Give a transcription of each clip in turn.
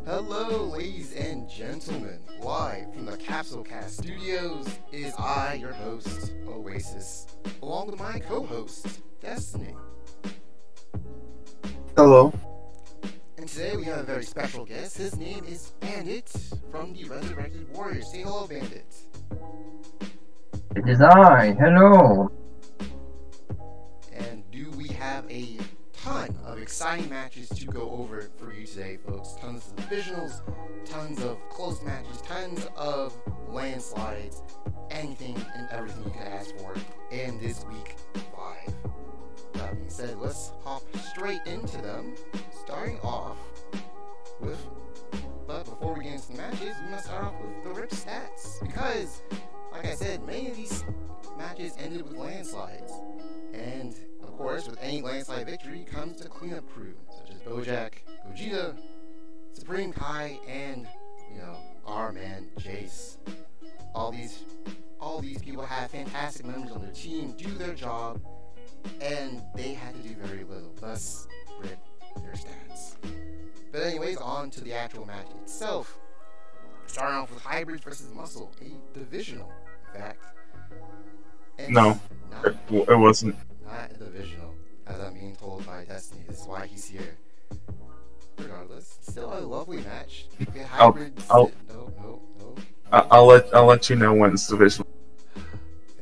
Hello, ladies and gentlemen. Live from the Caspule Studios is I, your host, Oasis, along with my co-host, Destiny. Hello. And today we have a very special guest. His name is Bandit from the Resurrected Warriors. Say hello, Bandit. It is I. Hello. And do we have a ton of exciting matches to go over for you today, folks. Tons of divisionals, tons of close matches, tons of landslides, anything and everything you could ask for in this week 5. That being said, let's hop straight into them, starting off with, but before we get into the matches, we must start off with the RIP stats, because, like I said, many of these matches ended with landslides, and of course, with any landslide victory comes the cleanup crew, such as Bojack, Gogeta, Supreme Kai, and, our man, Jace. All these people have fantastic members on their team, do their job, and they had to do very little, thus rip their stats. But anyways, on to the actual match itself. Starting off with Hybrids versus Muscle, a divisional, in fact. And No, it wasn't. Not a divisional, as I'm being told by Destiny. This is why he's here. Regardless, still a lovely match. Hybrids. No. I'll let you know when it's divisional.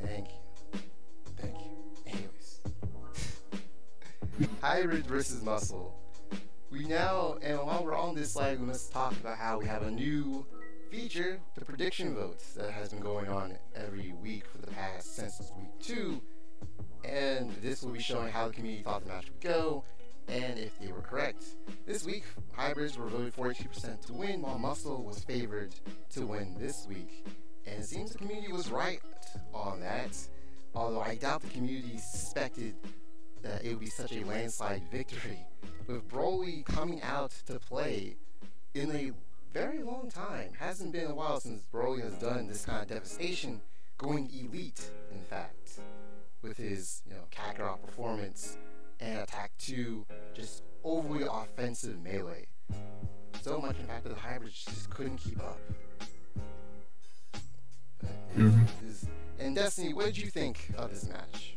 Thank you. Anyways, Hybrids versus Muscle. And while we're on this slide, we must talk about how we have a new feature, the prediction votes, that has been going on every week for the past since week 2. And this will be showing how the community thought the match would go, and if they were correct. This week, Hybrids were voted 42% to win, while Muscle was favored to win this week. And it seems the community was right on that, although I doubt the community suspected that it would be such a landslide victory, with Broly coming out to play in a very long time. Hasn't been a while since Broly has done this kind of devastation, going elite, in fact, with his, Kakarot performance and Attack 2, just overly offensive melee. So much, in fact, that the Hybrids just couldn't keep up. And Destiny, what did you think of this match?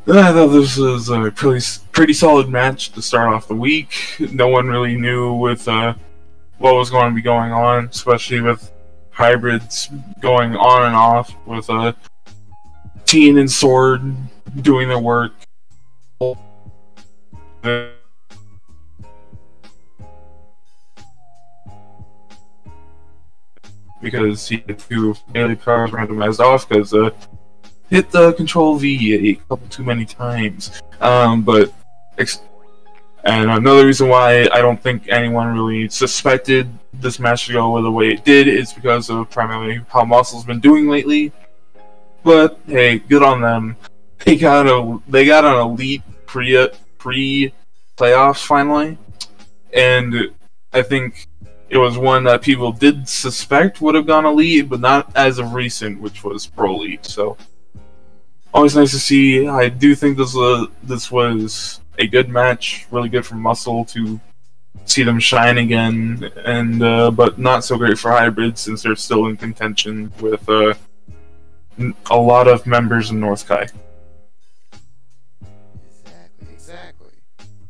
I thought this was a pretty solid match to start off the week. No one really knew with what was going to be going on, especially with Hybrids going on and off with Teen and Sword doing their work. Because he had 2 melee powers randomized off because hit the Control V a couple too many times. And another reason why I don't think anyone really suspected this match to go the way it did is because of primarily how Muscle's been doing lately. But hey, good on them. They got an elite pre-playoffs finally, and I think it was one that people did suspect would have gone elite, but not as of recent, which was Pro Elite. So always nice to see. I do think this was a good match, really good for Muscle to see them shine again, and but not so great for Hybrids since they're still in contention with a lot of members in North Kai. Exactly.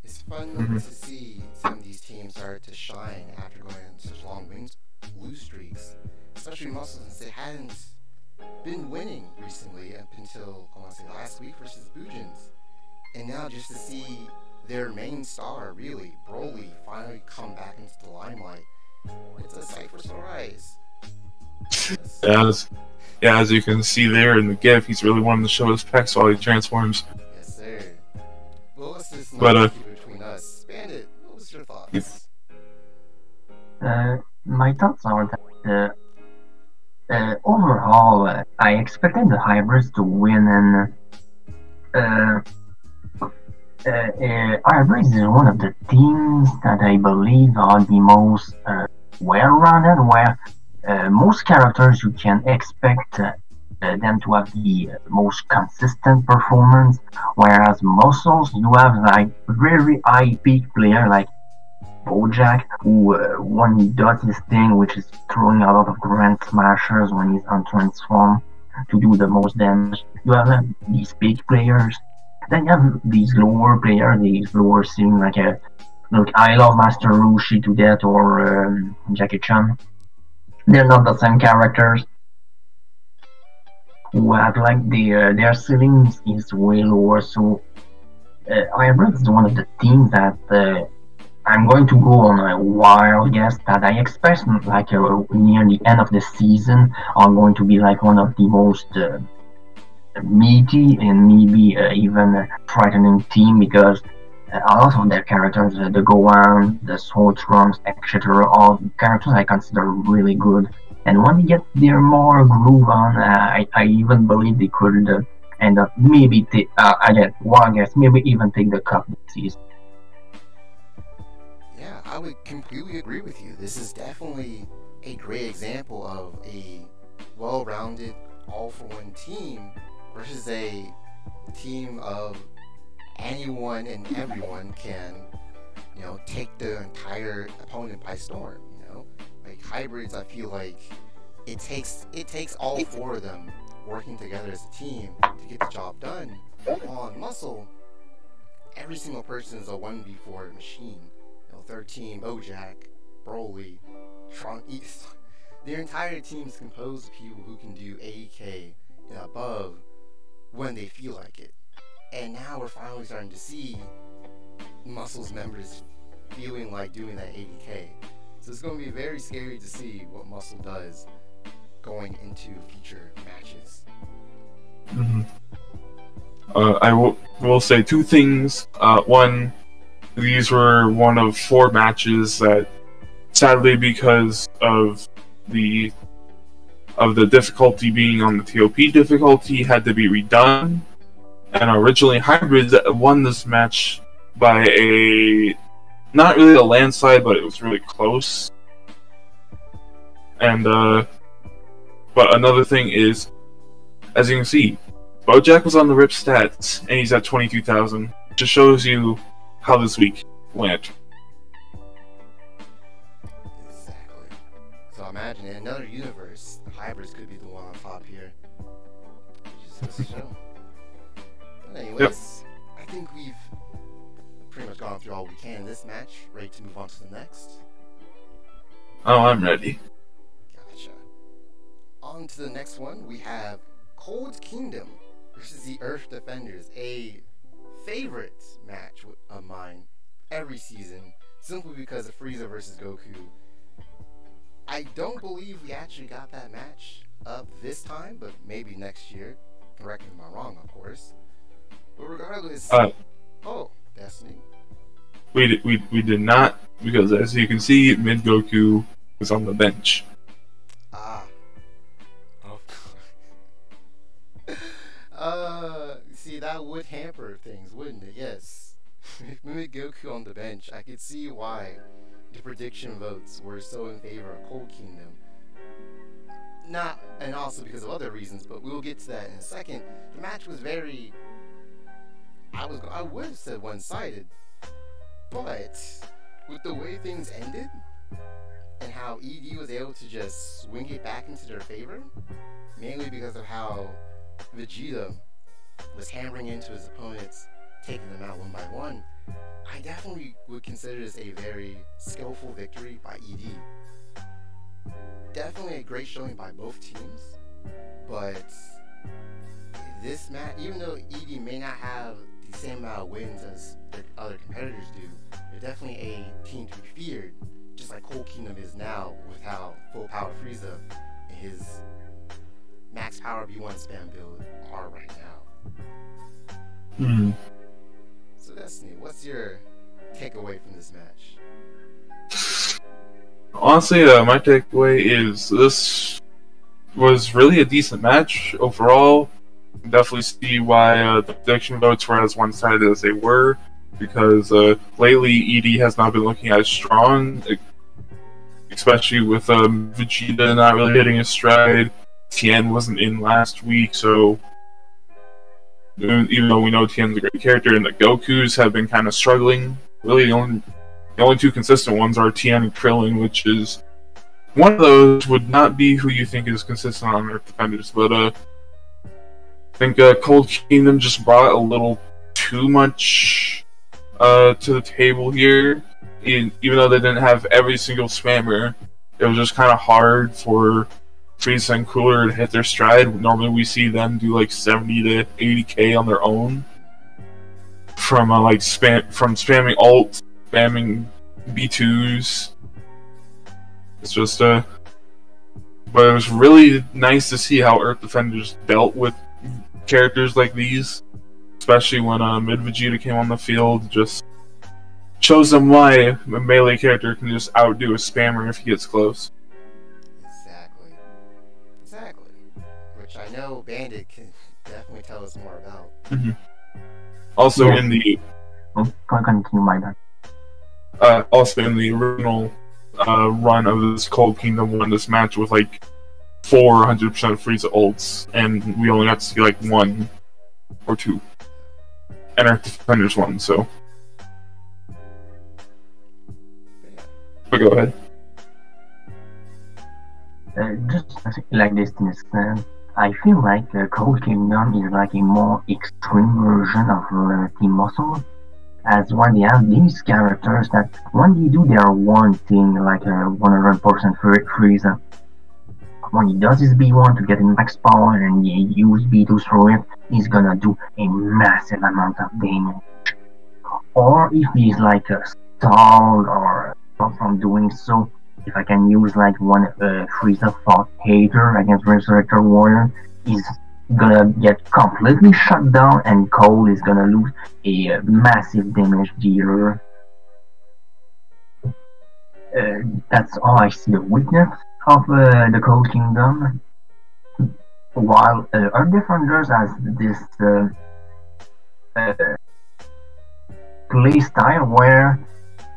It's fun to see some of these teams start to shine after going on such long lose streaks, especially Muscle, since they hadn't been winning recently up until, I want to say, last week versus Bujins. And now just to see their main star, really, Broly, finally come back into the limelight, it's a sight for sore eyes. As you can see there in the GIF, he's really wanting to show his pecs while he transforms. Yes, sir. Well, let's just between us. Bandit, what was your thoughts? My thoughts are that overall, I expected the Hybrids to win, and Hybrids is one of the teams that I believe are the most well-rounded, where most characters you can expect them to have the most consistent performance, whereas Muscles, you have like very high peak player like Bojack, who when he does his thing, which is throwing a lot of grand smashers when he's untransformed to do the most damage. You have these big players. Then you have these lower players, these lower ceiling, look, I love Master Roshi to death or Jackie Chan. They're not the same characters. Who have like their ceilings is way lower. So however, it's one of the teams that I'm going to go on a wild guess that I expect like near the end of the season are going to be like one of the most meaty and maybe even frightening team, because a lot of their characters, the Gohan, the Swordrums, etc., all characters I consider really good. And when they get their more groove on, I even believe they could end up maybe again, wild guess, maybe even take the cup this season. Yeah, I would completely agree with you. This is definitely a great example of a well-rounded, all-for-one team versus a team of anyone and everyone can, take the entire opponent by storm. Like hybrids, I feel like it takes all four of them working together as a team to get the job done. On Muscle, every single person is a 1v4 machine. 13, Bojack, Broly, Trunk, their entire team is composed of people who can do 80k and above when they feel like it. And now we're finally starting to see Muscle's members feeling like doing that 80k. So it's going to be very scary to see what Muscle does going into future matches. Mm-hmm. I will say two things. One, these were one of 4 matches that, sadly, because of the difficulty being on the TOP difficulty, had to be redone. And originally, Hybrids won this match by not really a landslide, but it was really close. And but another thing is, as you can see, Bojack was on the RIP stats, and he's at 22,000. Just shows you how this week went. Exactly. So imagine in another universe, the Hybrids could be the one on top here. Just goes to show. But anyways, I think we've pretty much gone through all we can in this match. Ready to move on to the next? Oh, I'm ready. Gotcha. On to the next one, we have Cold Kingdom versus the Earth Defenders, a favorite match of mine every season, simply because of Frieza versus Goku. I don't believe we actually got that match up this time, but maybe next year. Correct me if I'm wrong, of course. But regardless, Destiny. We did not, because as you can see, Mid Goku was on the bench. See, that would hamper things, wouldn't it? Yes. Mimic Goku on the bench, I could see why the prediction votes were so in favor of Cold Kingdom. Not, and also because of other reasons, but we'll get to that in a second. The match was very, I would have said one-sided, but with the way things ended, and how ED was able to just swing it back into their favor, mainly because of how Vegeta was hammering into his opponents, taking them out one by one, I definitely would consider this a very skillful victory by ED. Definitely a great showing by both teams, but this match, even though ED may not have the same amount of wins as the other competitors do, they're definitely a team to be feared, just like Cold Kingdom is now with how full power Frieza and his max power B1 spam build are right now. So Destiny, what's your takeaway from this match? Honestly, my takeaway is this was really a decent match overall. Definitely see why the prediction votes were as one-sided as they were, because lately ED has not been looking as strong, especially with Vegeta not really hitting his stride. Tien wasn't in last week, so even though we know Tien's a great character, and the Gokus have been kind of struggling, really the only The only two consistent ones are Tien and Krillin, which is one of those would not be who you think is consistent on Earth Defenders, but I think Cold Kingdom just brought a little too much to the table here. Even though they didn't have every single spammer, it was just kind of hard for Frieza and Cooler to hit their stride. Normally we see them do like 70 to 80k on their own from spamming ult, spamming B2s. It's just but it was really nice to see how Earth Defenders dealt with characters like these, especially when Mid Vegeta came on the field. Just shows them why a melee character can just outdo a spammer if he gets close. Exactly. Which I know Bandit can definitely tell us more about. Mm-hmm. Also in the also in the original run of this Cold Kingdom won this match with like 400% Frieza ults, and we only got to see like 1 or 2. And Earth Defenders won, so. But go ahead. Just like this instance, I feel like Cold Kingdom is like a more extreme version of Team Muscle, as when they have these characters that when they do their one thing, like 100% Frieza, when he does his B1 to get in max power and he use B2 through it, he's gonna do a massive amount of damage. Or if he's like stalled or stopped from doing so, if I can use like one Frieza fought Hater against Resurrected Warriors, he's gonna get completely shut down and Cole is gonna lose a massive damage dealer. That's all I see the weakness of the Cold Kingdom. While Earth Defenders has this play style where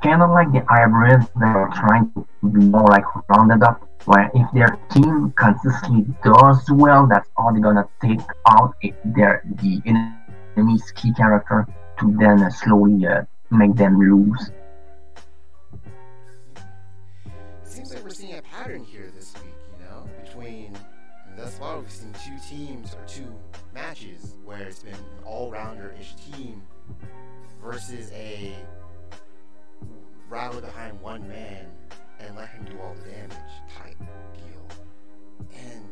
kind of like the hybrids that are trying to be more like rounded up, where if their team consistently does well, that's all they're gonna take out the enemy's key character to then slowly make them lose. Seems like we're seeing a pattern here this week, between, thus far we've seen 2 teams or 2 matches where it's been an all-rounder-ish team versus a rally behind one man and let him do all the damage type deal. And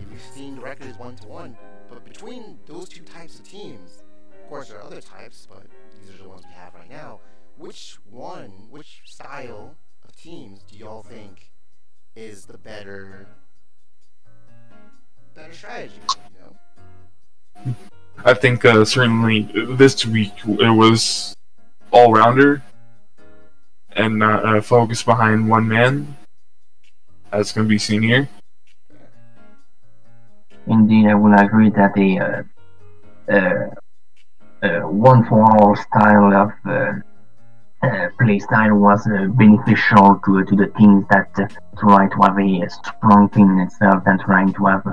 we've seen the record is 1-1, but between those 2 types of teams, of course there are other types, but these are the ones we have right now. Which style of teams do y'all think is the better strategy? I think certainly this week it was all-rounder and not focused behind one man, as can be seen here. Indeed, I will agree that a one-for-all style of play style was beneficial to the teams that try to have a strong team in itself and trying to have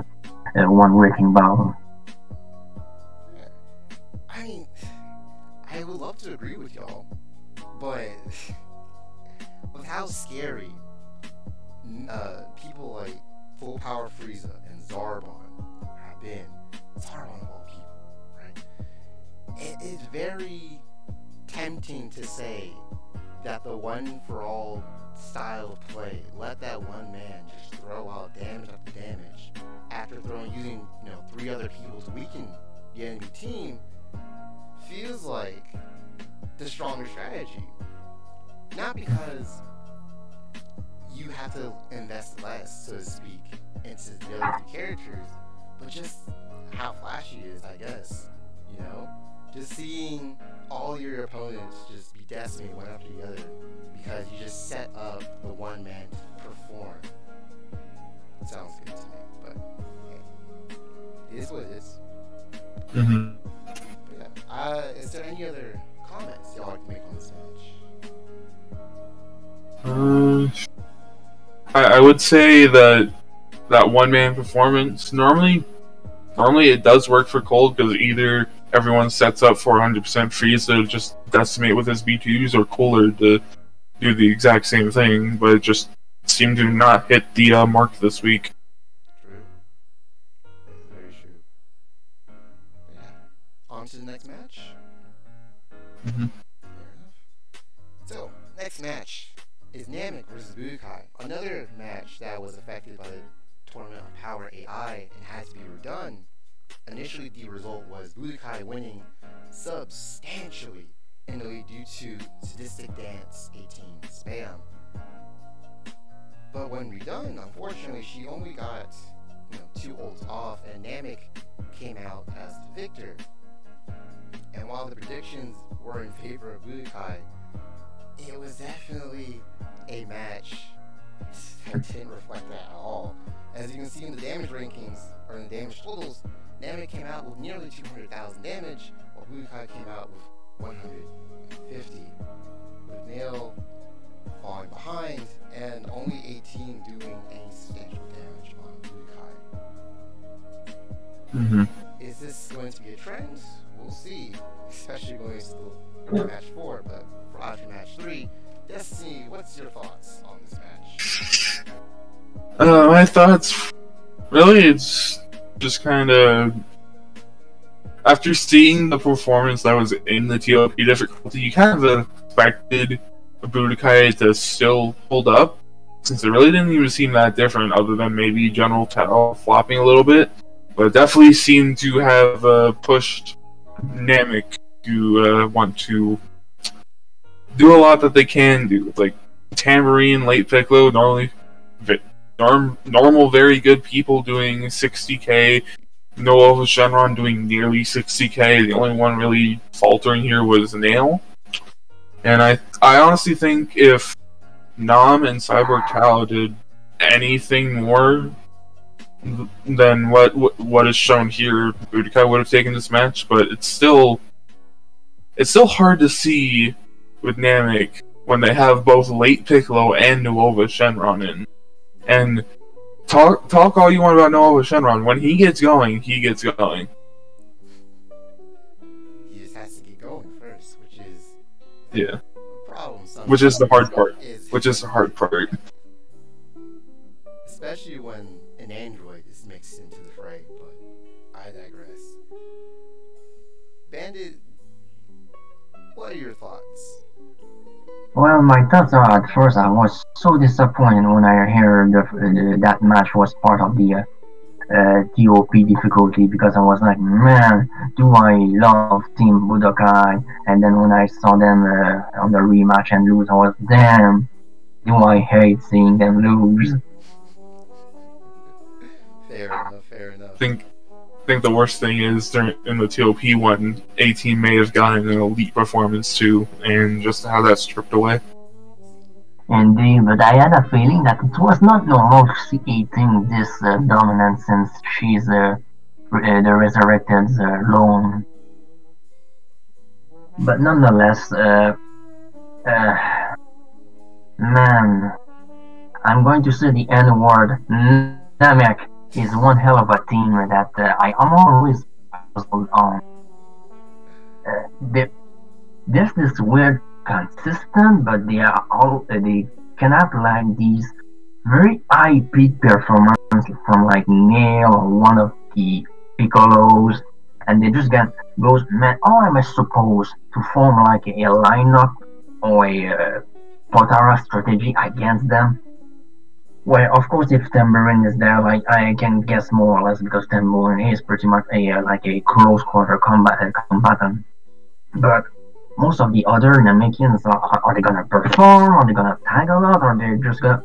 one wrecking ball. I would love to agree with y'all, but with how scary people like Full Power Frieza and Zarbon have been, Zarbon of all people, right? It is very tempting to say that the one-for-all style of play, let that one man just throw out damage after damage after using 3 other people to weaken the enemy team, feels like the stronger strategy. Not because you have to invest less, so to speak, into the other 2 characters, but just how flashy it is, I guess. Just seeing all your opponents just be decimated one after the other because you just set up the one man to perform. It sounds good to me, but hey, it is what it is. Mm-hmm. But yeah, is there any other comments y'all like to make on this match? I would say that one man performance normally it does work for Cold, because either everyone sets up for 100% freeze to just decimate with his B2s, or Cooler to do the exact same thing, but it just seemed to not hit the mark this week. True. That is very true. Yeah. On to the next match. Mm-hmm. Fair enough. So, next match is Namek versus Budokai. Another match that was affected by the Tournament of Power AI and had to be redone. Initially, the result was Budokai winning substantially in the lead due to Sadistic Dance 18 spam. But when redone, unfortunately, she only got 2 ults off, and Namek came out as the victor. And while the predictions were in favor of Budokai, it was definitely a match that didn't reflect that at all. As you can see in the damage rankings, or in the damage totals, Namek came out with nearly 200,000 damage, while Budokai came out with 150, with Nail falling behind, and only 18 doing any substantial damage on Budokai. Mm-hmm. Is this going to be a trend? We'll see, especially going to match 4, but for after match 3, Destiny, what's your thoughts on this match? My thoughts, really, it's just kind of, after seeing the performance that was in the TOP difficulty, you kind of expected Budokai to still hold up, since it really didn't even seem that different, other than maybe General Tao flopping a little bit. But it definitely seemed to have pushed Namek to want to do a lot that they can do. Like Tambourine, Late Piccolo, normal, very good people doing 60k, Noah Shenron doing nearly 60k. The only one really faltering here was Nail. And I honestly think if Nam and Cyborg Tao did anything more than what is shown here, Budokai would have taken this match. But it's still hard to see with Namek when they have both Late Piccolo and Nuova Shenron in. And talk all you want about Nuova Shenron. When he gets going, he gets going. He just has to get going first, which is the problem. Which is the hard part. Which is the hard part. Especially when an android is mixed into the fray, but I digress. Bandit, what are your thoughts? Well, my thoughts are, at first I was so disappointed when I heard that match was part of the TOP difficulty, because I was like, man, do I love Team Budokai? And then when I saw them on the rematch and lose, I was, damn, do I hate seeing them lose. Fair enough, fair enough. I think the worst thing is in the TOP one, 18 may have gotten an elite performance too, and just how that's stripped away. Indeed, but I had a feeling that it was not normal to see 18 this dominant, since she's the Resurrected lone. But nonetheless, man, I'm going to say the N word. Namek is one hell of a team that I am always puzzled on. There's this weird consistent, but they can have like these very high peak performances from like Nail or one of the Piccolos, and they just goes, man, how am I supposed to form like a lineup or a Potara strategy against them? Well, of course, if Tambourine is there, like I can guess more or less, because Tambourine is pretty much a close quarter combatant. But most of the other Namekians, are they gonna perform? Are they gonna tag a lot? Or they're just gonna?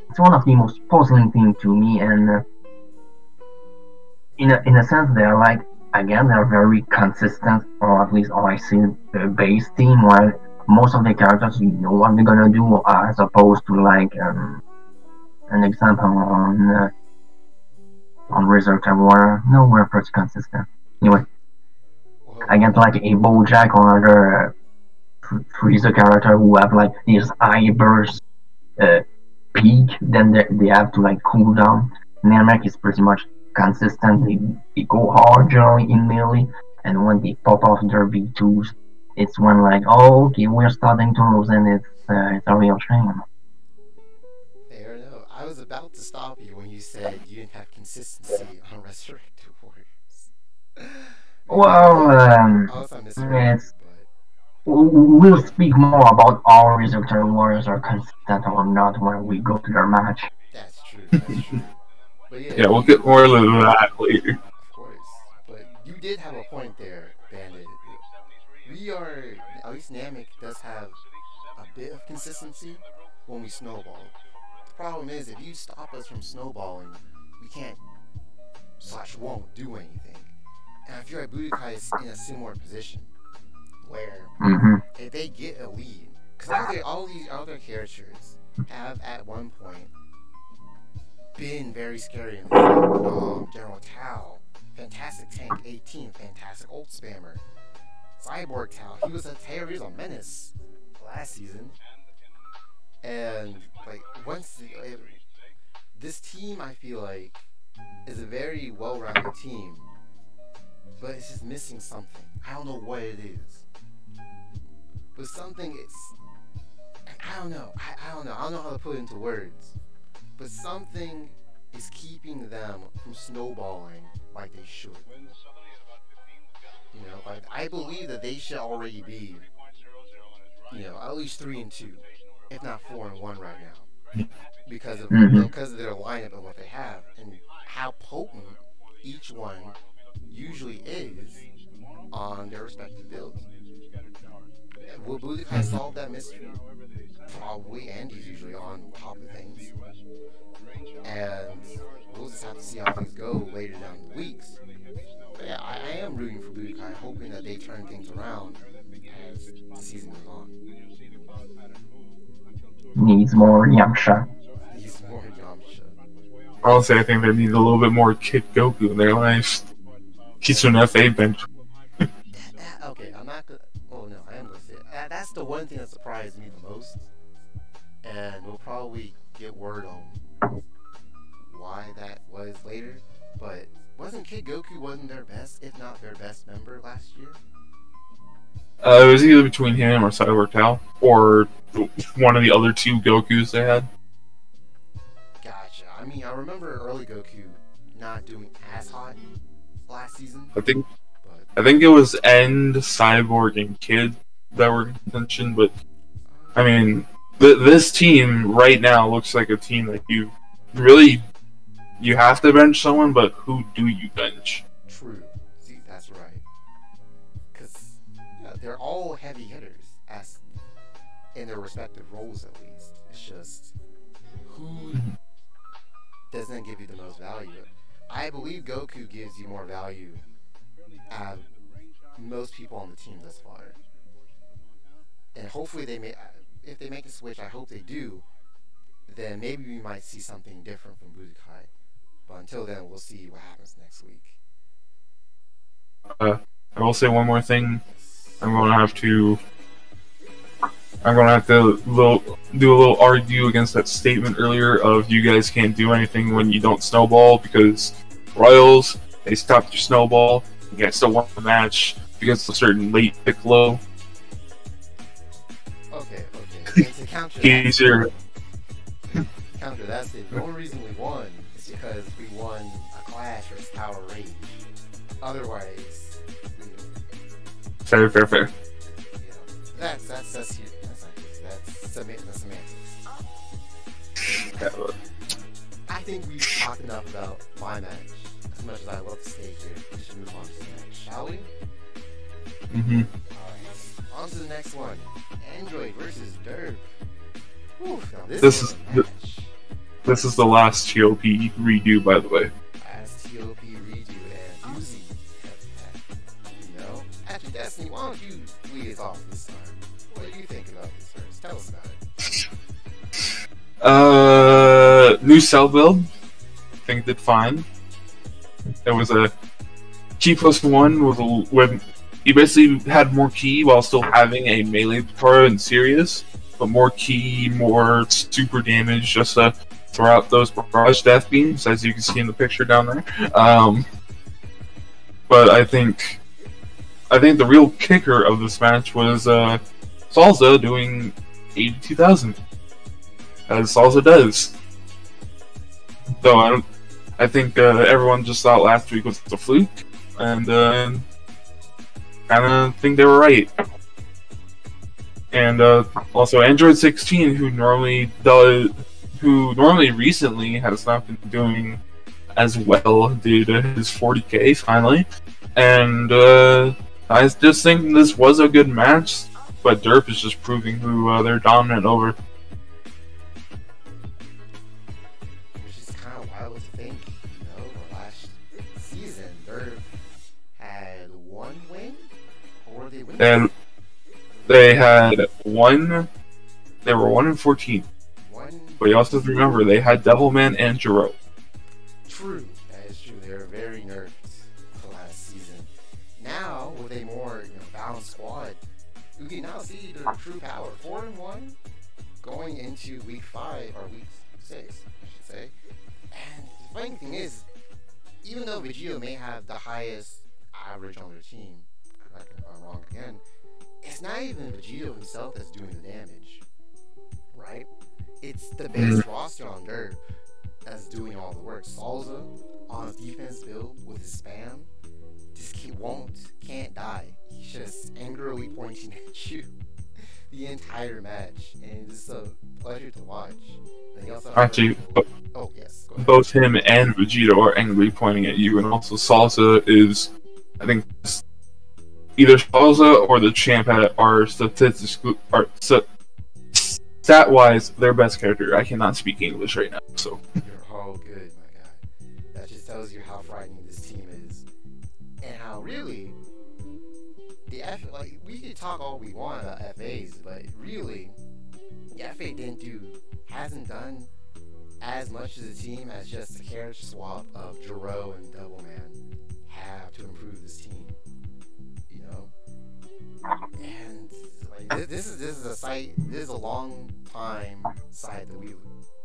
It's one of the most puzzling things to me, and in a sense, they're like, again, they're very consistent, or at least how I see the base team, where most of the characters, you know what they're gonna do, as opposed to like an example on Resurrected Warriors. No, we're pretty consistent. Anyway, I get like a Bojack or other Freezer character who have like this high burst peak, then they have to like cool down. Namek is pretty much consistent. They go hard generally in melee, and when they pop off their V2s, it's when like, oh, okay, we're starting to lose, and it's a real shame. Fair enough. I was about to stop you when you said you didn't have consistency on Resurrected Warriors. Well, Unless I misheard it's you, but we'll speak more about how Resurrected Warriors are consistent or not when we go to their match. that's true. That's true. But yeah, Yeah, we'll get more into that later. of course. But you did have a point there, Bandit. We are, at least Namek does have a bit of consistency when we snowball. The problem is, if you stop us from snowballing, we can't / won't do anything. And I feel like Budokai is in a similar position, where if they get a lead, because all these other characters have at one point been very scary in the field. General Tao, Fantastic Tank 18, Fantastic Ult Spammer, Cyborg Tao, he was a menace last season. And like this team, I feel like, is a very well-rounded team, but it's just missing something. I don't know what it is, but something I don't know. I don't know. I don't know how to put it into words, but something is keeping them from snowballing like they should. You know, like I believe that they should already be, at least 3-2, if not 4-1 right now, because of their lineup and what they have and how potent each one usually is on their respective builds. Will Budokai solve that mystery? Probably. Andy's usually on top of things, and we'll just have to see how things go later down the weeks. But yeah, I am rooting for Budokai, hoping that they turn things around as the season goes on. Needs more Yamcha. He's more Yamcha. Honestly, I think they need a little bit more Kid Goku in their lives. Kitsune FA bench. Okay, I'm not gonna. Oh no, I am gonna say it. That's the one thing that surprised me the most, and we'll probably get word on why that was later. But wasn't Kid Goku their best, if not their best member last year? It was either between him or Cyborg Tao, or one of the other two Gokus they had. Gotcha. I mean, I remember early Goku not doing as hot last season. I think it was End, Cyborg, and Kid that were in contention, but I mean, this team right now looks like a team that you have to bench someone, but who do you bench? True. See, that's right. Because they're all heavy hitters, as in their respective roles at least. It's just who doesn't give you the most value. I believe Goku gives you more value at most people on the team thus far. And hopefully if they make a switch, I hope they do, then maybe we might see something different from Budokai. But until then, we'll see what happens next week. I will say one more thing. I'm gonna have to do a little argue against that statement earlier of you guys can't do anything when you don't snowball, because Royals, they stopped your snowball. You guys still won the match because of a certain late pick low. Okay. And to counter that, the only reason we won is because we won a Clash or Tower Rage. Otherwise, Fair. that's semantics. I think we've talked enough about my match. As much as I love to stay here, we should move on to the next, shall we? Alright, on to the next one. Android versus Derp. Oof, now this is the last TOP redo, by the way. Last TOP redo, and Uzi. Actually, Destiny, why don't you lead us off this time? What do you think about this first? Tell us about it. New cell build. I think did fine. It was a Ki +1 with you basically had more Ki while still having a melee power and Sirius, but more Ki, more super damage, just to throw out those barrage death beams, as you can see in the picture down there. But I think I think the real kicker of this match was Salsa doing 82,000, as Salsa does. So I think everyone just thought last week was a fluke, and kind of think they were right. And also Android 16, who normally recently has not been doing as well, due to his 40K finally. And I just think this was a good match, but Derp is just proving who they're dominant over. Which is kind of wild to think, the last season, Derp had one win? Or were they winning? And they had one. They were 1-14. But you also have to remember they had Devilman and Jiro. True, that is true. They were very nerfed the last season. Now, with a more balanced squad, you can now see their true power. 4-1 going into week 5 or week 6, I should say. And the funny thing is, even though Vegeta may have the highest average on their team, correct me if I'm wrong again, it's not even Vegeta himself that's doing the damage, right? It's the base roster on Derp that's doing all the work. Salsa on his defense build with his spam just can't die. He's just angrily pointing at you the entire match, and it's a pleasure to watch. And he also Actually, oh yes, go ahead. both him and Vegeta are angrily pointing at you, and also Salsa is, I think, either Salsa or the champ are stat-wise their best character. I cannot speak English right now, so. You're all good, my guy. That just tells you how frightening this team is, and how really we could talk all we want about FAs, but really the FA hasn't done as much as a team as just the character swap of Jiro and Doubleman have to improve this team. And this is a long time sight that we've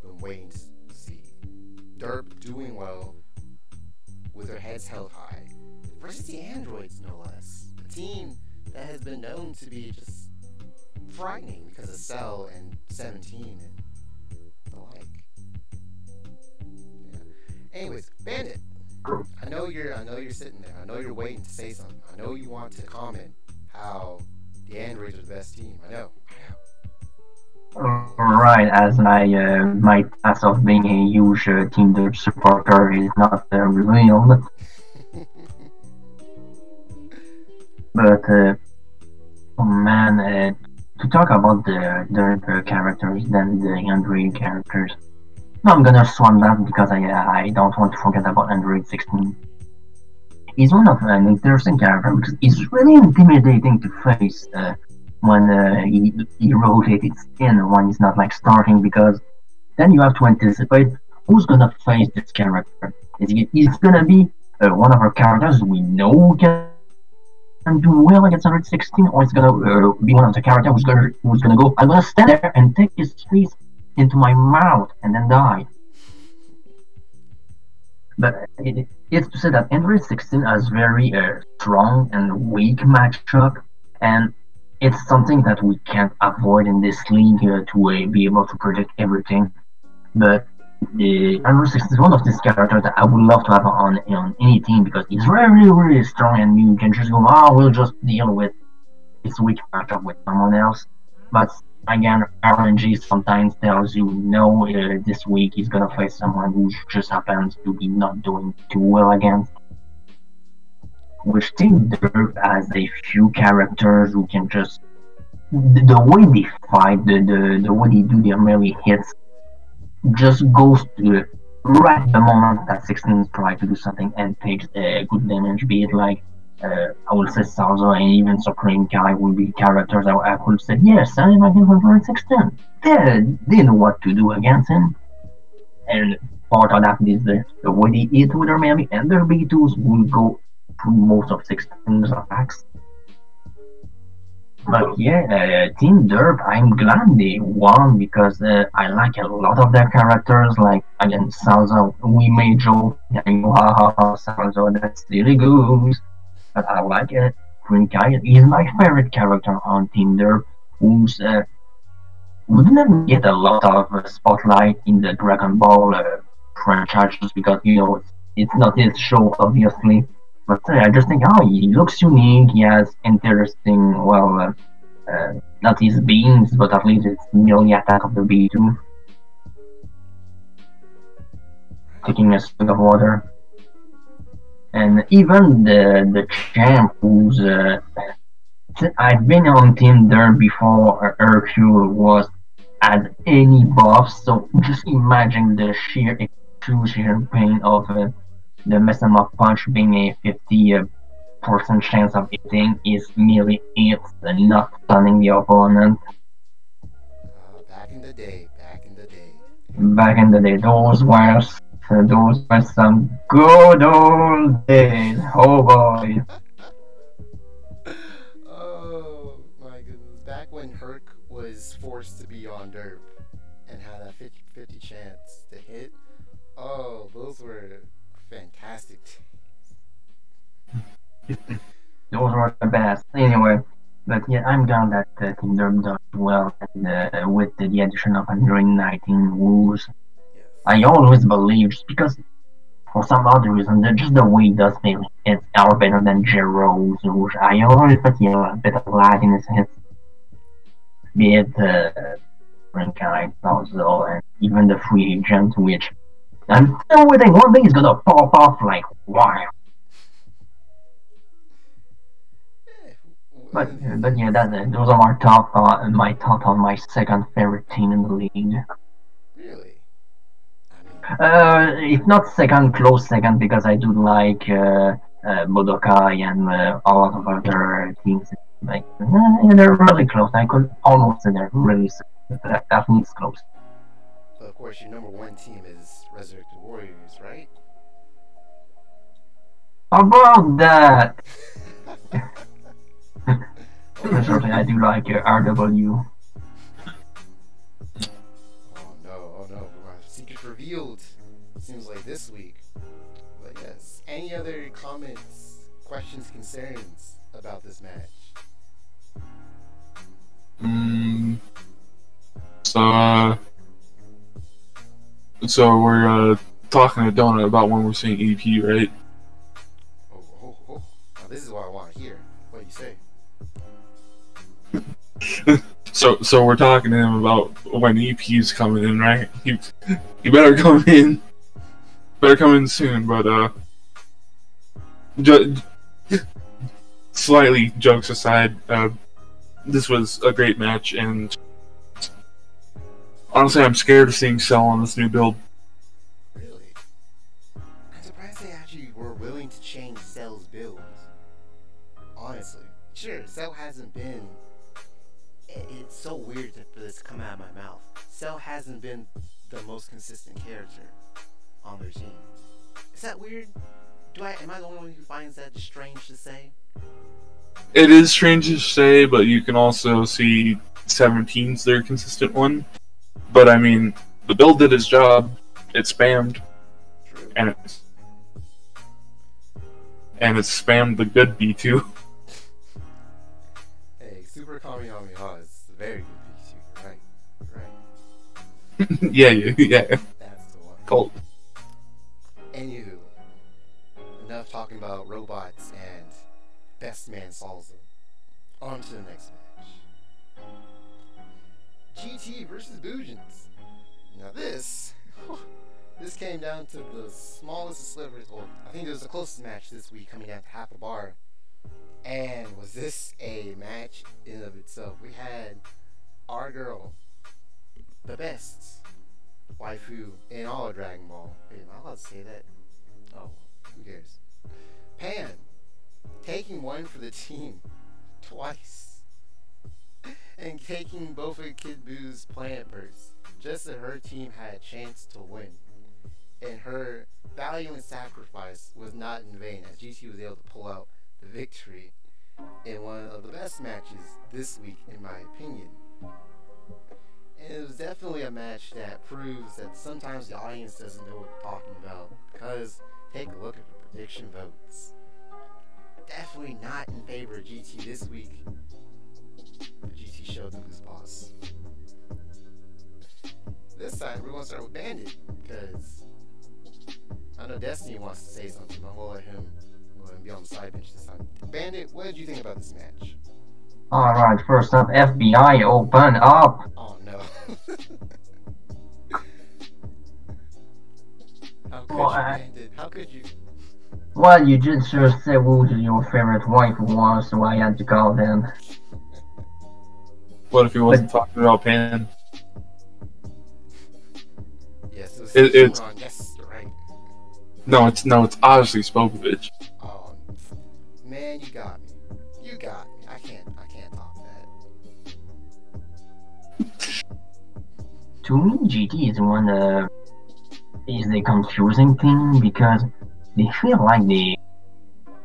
been waiting to see. Derp doing well with their heads held high versus the androids, no less. A team that has been known to be just frightening because of Cell and 17 and the like. Yeah. Anyways, Bandit, I know you're sitting there. I know you're waiting to say something. I know you want to comment how the androids are the best team. I know. Right, as my task of being a huge Team Derp supporter is not revealed. But, oh man, to talk about the Derp characters than the Android characters, no, I'm gonna swap that because I don't want to forget about Android 16. He's one of an interesting character because he's really intimidating to face when he rotates his skin when he's not starting, because then you have to anticipate who's gonna face this character. He's gonna be one of our characters we know can do well against 116, or it's gonna be one of the characters who's gonna go, I'm gonna stand there and take his face into my mouth and then die. But it's to say that Android 16 has very strong and weak matchup, and it's something that we can't avoid in this league to be able to predict everything. But Android 16 is one of these characters that I would love to have on any team, because he's really, really strong, and you can just go, we'll just deal with this weak matchup with someone else. But again, RNG sometimes tells you, no, this week he's gonna face someone who just happens to be not doing too well against. Which Team Derp has a few characters who can just, the way they fight, the way they do their melee hits, just goes to right the moment that 16 tries to do something and takes good damage, be it I would say Salsa and even Supreme Kai would be characters that I could say, yes, I'm against 116. They know what to do against him. And part of that is the way they hit with their melee, and their B2s will go through most of 16's attacks. But yeah, Team Derp, I'm glad they won, because I like a lot of their characters. Again, Salsa, we may joke, haha, Salsa, that's silly goose. But I like it. Franchise. He's my favorite character on Tinder, who didn't get a lot of spotlight in the Dragon Ball franchise just because it's not his show obviously. But I just think, oh, he looks unique. He has interesting, not his beams, but at least it's nearly Attack of the B2, taking a swig of water. And even the champ who's I've been on Tinder before Hercule was had any buffs, so just imagine the sheer excruciating pain of the Mesama punch being a 50% chance of hitting is merely hits and not stunning the opponent. Back in the day, back in the day. Back in the day, those were some good old days. Oh boy. Oh my goodness. Back when Herc was forced to be on derp and had that 50-50 chance to hit. Oh, those were fantastic days. Those were the best. Anyway, but yeah, I'm glad that Tinder does well, and with the addition of 119 woos. Yes. I always believe, just because for some other reason, just the way he does it's are better than Jero's, which I always put a bit of lag in his hits. Be it Franchise also, and even the free agent, which I'm still waiting. One thing is gonna pop off like wow. But yeah, those are my thoughts on my second favorite team in the league. Really? If not second, close second, because I do like Budokai and a lot of other teams. Like they're really close. I could almost say they're really at least close. But of course, your number one team is Resurrected Warriors, right? About that. Certainly, I do like RW. Oh no, secret revealed. Seems like this week. But yes, any other comments, questions, concerns about this match? So we're talking to Donut about when we're seeing EP, right? Oh. Now this is what I want to hear. What do you say? So we're talking to him about when EP's coming in, right? He better come in. Better come in soon, but slightly jokes aside, this was a great match, and honestly, I'm scared of seeing Cell on this new build. Really? I'm surprised they actually were willing to change Cell's build. Honestly. Sure, Cell hasn't been... It's so weird for this to come out of my mouth. Cell hasn't been the most consistent character on their team. Is that weird? Am I the only one who finds that strange to say? It is strange to say, but you can also see 17's their consistent one. But I mean, the build did its job. It spammed. True. And it spammed the good B2. Hey, Super Kamehameha is a very good B2. Right. yeah. That's the one. Cold. Anywho, enough talking about robots and Best Man Salsa. On to the next match. GT versus Boojins. Now this came down to the smallest of slivers. Well, I think it was the closest match this week, coming down to half a bar. And was this a match in and of itself? We had our girl, the best waifu in all of Dragon Ball. Wait, am I allowed to say that? Oh, who cares? Pan, taking one for the team twice. And taking both of Kid Boo's planet bursts, just so her team had a chance to win. And her value and sacrifice was not in vain, as GT was able to pull out the victory in one of the best matches this week, in my opinion. And it was definitely a match that proves that sometimes the audience doesn't know what they're talking about, because take a look at the prediction votes. definitely not in favor of GT this week. But GT showed them who's boss. This time, we're going to start with Bandit, because I know Destiny wants to say something, but we'll let him go ahead and be on the side bench this time. Bandit, what did you think about this match? Alright, first up, FBI, open up! Oh no. How could Well, you, Bandit? How could you? Well, you just said who your favorite wife was, so I had to call them. What if he wasn't talking about Pan? Yes, It's wrong. Yes, you're right. No, it's obviously Spokovich. Oh, man, you got me. You got me. I can't top that. To me, GT is is the confusing thing because they feel like they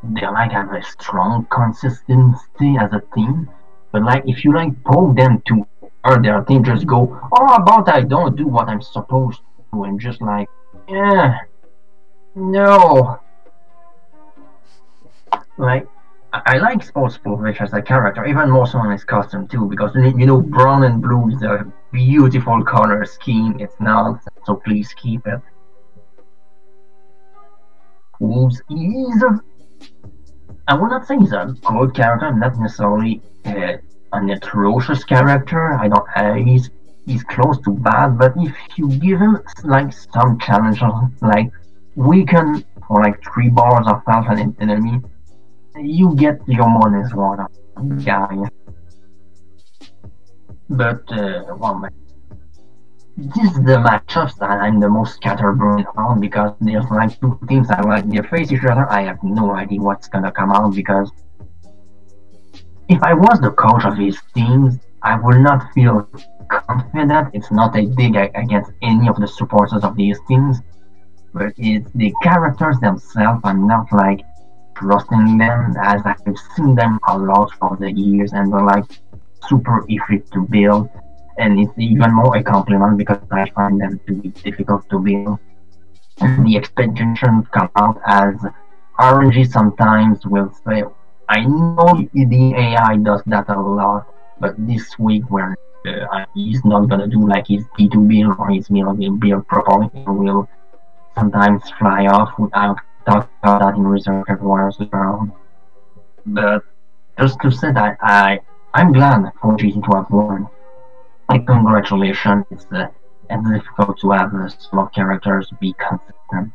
like have a strong consistency as a team, but like if you like poke them to hurt their team, just go, oh, about I don't do what I'm supposed to, and just like, yeah, no. Like, I like Sports Povich as a character, even more so in his costume too, because you know, brown and blue is a beautiful color scheme. It's not, so please keep it. Wolves is, I would not say he's a good character, not necessarily an atrocious character. I don't. He's close to bad, but if you give him like some challenge, like weaken for like 3 bars of health an enemy, you get your money's worth of guy. But well, this is the matchups that I'm the most scatterbrained on, because there's like 2 teams that like they face each other. I have no idea what's gonna come out, because if I was the coach of these teams, I would not feel confident. It's not a dig against any of the supporters of these teams, but it's the characters themselves. I'm not like trusting them, as I've seen them a lot for the years, and they're like super easy to build. And it's even more a compliment because I find them to be difficult to build. And the expectations come out as RNG sometimes will say, I know the AI does that a lot, but this week where he's not gonna do like his P2 build or his meal build properly, he will sometimes fly off. I'll talk about that in Resurrected Warriors later on. But just to say that I'm glad for GT to have won. Like, congratulations, it's difficult to have some characters be consistent.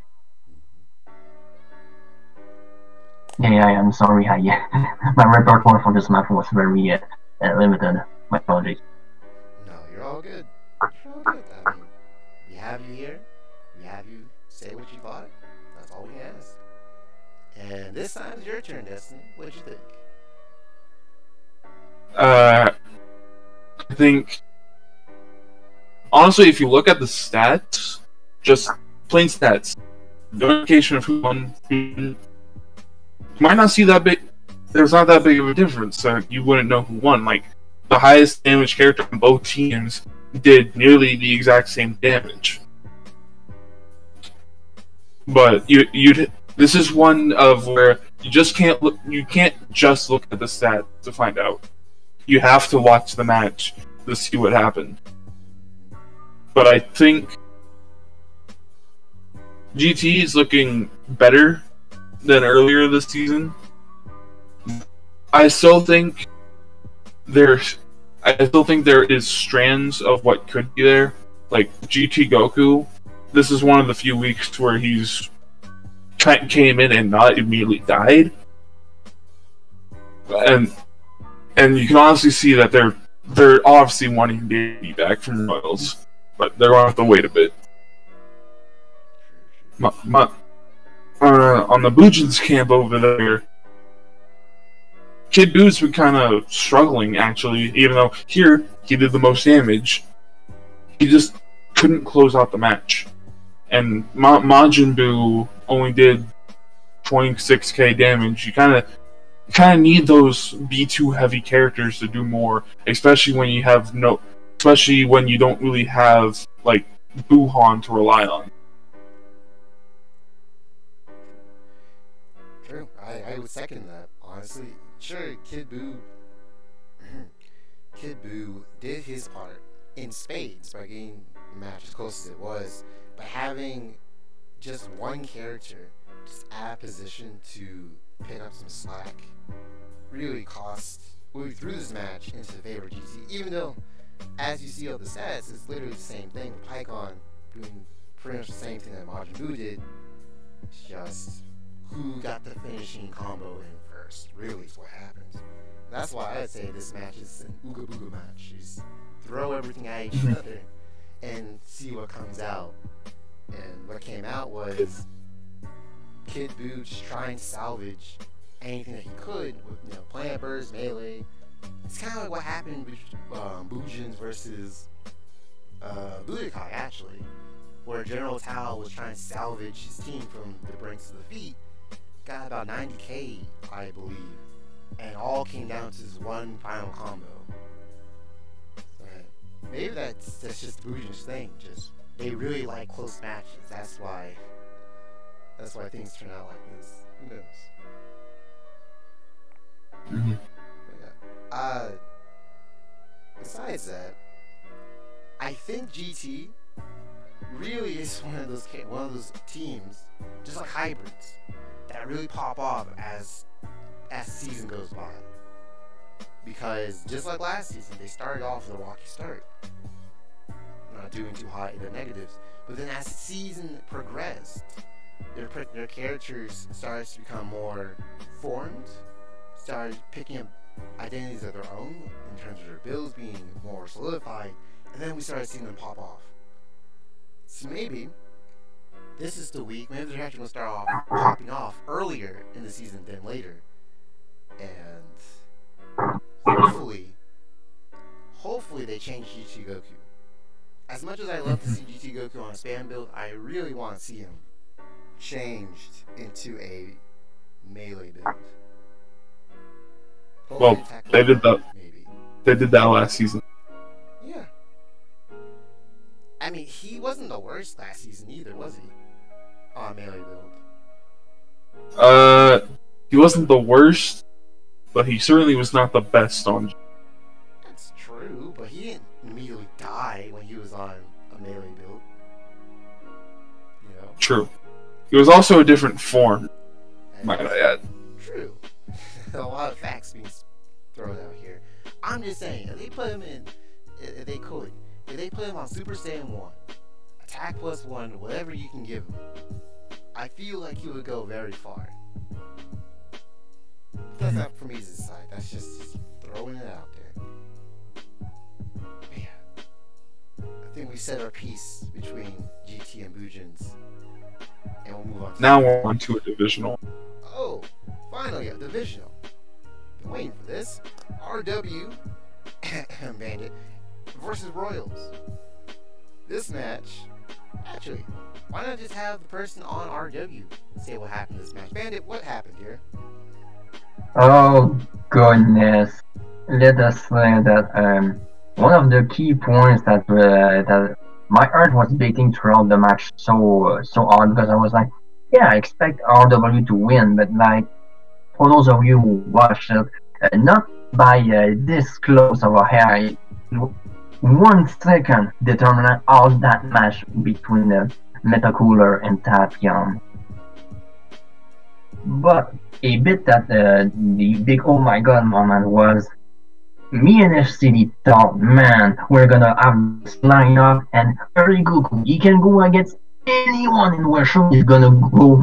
Yeah, I'm sorry, my repertoire for this map was very limited. My apologies. No, you're all good. You're all good. I mean, we have you here. We have you say what you thought. That's all we ask. And this time it's your turn, Destiny. What'd you think? I think, honestly, if you look at the stats, just plain stats, notification of who won, you might not see that big. There's not that big of a difference, so you wouldn't know who won. Like, the highest damage character on both teams did nearly the exact same damage. But this is one of where you just can't look. You can't just look at the stat to find out. You have to watch the match to see what happened. But I think GT is looking better than earlier this season. I still think there is strands of what could be there. Like GT Goku, this is one of the few weeks where he's came in and not immediately died. And you can honestly see that they're obviously wanting Baby back from Royals, but they're going to have to wait a bit. On the Bujin's camp over there, Kid Boo's been kind of struggling, actually, even though here he did the most damage. He just couldn't close out the match. And Majin Buu only did 26k damage. You kind of need those B2 heavy characters to do more, especially when you don't really have like Buhan to rely on. True, I would second that honestly. Sure, Kid Buu did his part in spades by getting the match as close as it was, but having just one character just add a position to pick up some slack really threw this match into the favor of GT, even though, as you see all the stats, it's literally the same thing. Pycon doing pretty much the same thing that Majin Buu did. It's just who got the finishing combo in first, really, is what happens. That's why I'd say this match is an Ooga Booga match. Just throw everything at each other and see what comes out. And what came out was Kid Buu just trying to salvage anything that he could with, Planet Burst, Melee. It's kind of like what happened with Bujins versus Budokai, actually, where General Tao was trying to salvage his team from the brinks of defeat. Got about 90k, I believe, and all came down to this one final combo. But maybe that's just Bujin's thing. Just they really like close matches. That's why things turn out like this. Who knows? Mm-hmm. Besides that, I think GT really is one of those teams, just like hybrids, that really pop off as the season goes by. Because just like last season, they started off with a rocky start, not doing too hot in the negatives. But then as the season progressed, their characters started to become more formed, started picking up identities of their own in terms of their builds being more solidified, and then we started seeing them pop off. So maybe this is the week, maybe they're actually going to start off popping off earlier in the season than later. And hopefully they change GT Goku. As much as I love to see GT Goku on a spam build, I really want to see him changed into a melee build. Well, they did that. Maybe. They did that last season. Yeah. I mean, he wasn't the worst last season either, was he? On melee build. He wasn't the worst, but he certainly was not the best on. That's true, but he didn't immediately die when he was on a melee build. True. He was also a different form, might I add. True. A lot of facts being thrown out here. I'm just saying, if they put him in, if they put him on Super Saiyan 1, Attack Plus 1, whatever you can give him, I feel like he would go very far. That's not for me to decide, that's just throwing it out there. But yeah, I think we said our piece between GT and Bujins, and we'll move on to now we're on to a divisional. Oh, finally a divisional. Been waiting for this. RW Bandit versus Royals. This match, actually, why not just have the person on RW say what happened in this match? Bandit, what happened here? Oh goodness. Let us say that one of the key points that my heart was beating throughout the match so hard, because I was like, yeah, I expect RW to win, but like, for those of you who watched it, not by this close of a hair, 1 second determined all that match between Metacooler and Tapion. But a bit that the big oh my god moment was, me and FCD thought, man, we're gonna have this lineup, and early Goku, he can go against anyone in Western, is gonna go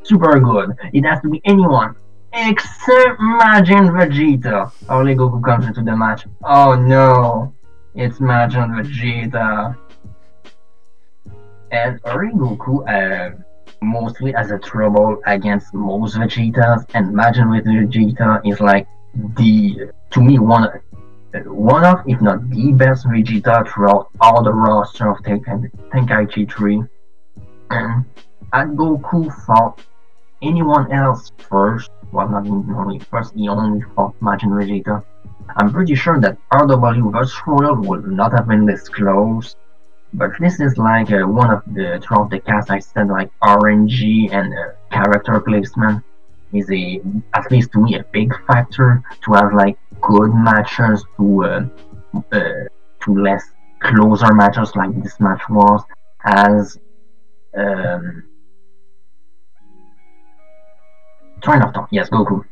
super good. It has to be anyone except Majin Vegeta. Early Goku comes into the match. Oh no, it's Majin Vegeta. And early Goku mostly as a trouble against most Vegetas, and Majin Vegeta is like to me one of, if not the best Vegeta throughout all the roster of Tenkaichi 3. And had Goku fought anyone else first, well, not only first, he only fought Majin Vegeta, I'm pretty sure that RW vs Royal would not have been this close. But this is like one of the, throughout the cast I said, like RNG and character placement. is at least to me, a big factor to have like good matches to less closer matches like this match was, as train of thought. Yes, Goku.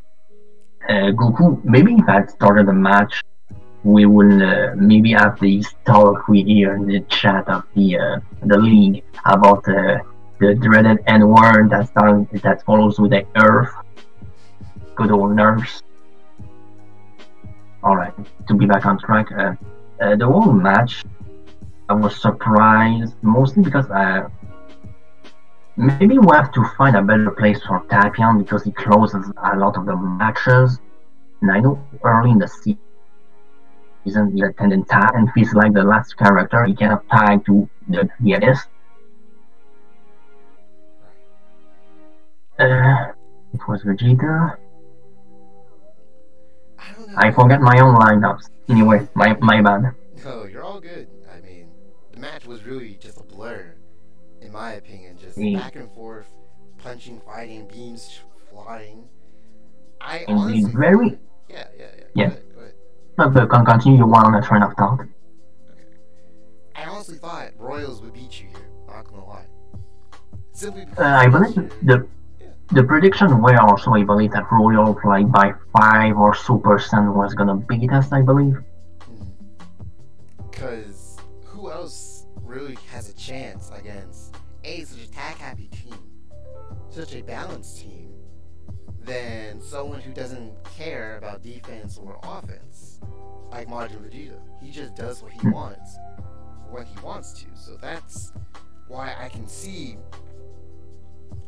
Goku. Maybe if I had started the match, we will maybe have the talk we hear in the chat of the league about the dreaded N-word that follows with the Earth. Good old nerves. Alright, to be back on track. The whole match, I was surprised, mostly because maybe we have to find a better place for Tapion because he closes a lot of the matches. And I know early in the season he attended tag and feels like the last character he cannot tag to the Oasis. It was Vegeta. I forgot my own lineups. Anyway, my bad. No, you're all good. I mean, the match was really just a blur, in my opinion. Just back and forth, punching, fighting, beams flying. I honestly... very... Yeah. Yeah. Go ahead. But continue one on the train of thought. Okay. I honestly thought Royals would beat you here, not gonna lie. Simply because... I believe the prediction were also, I believe, that Royals like by 5 or so % was gonna beat us, I believe. Because who else really has a chance against such a tag-happy team, such a balanced team, than someone who doesn't care about defense or offense, like Majin Vegeta. He just does what he wants, when he wants to. So that's why I can see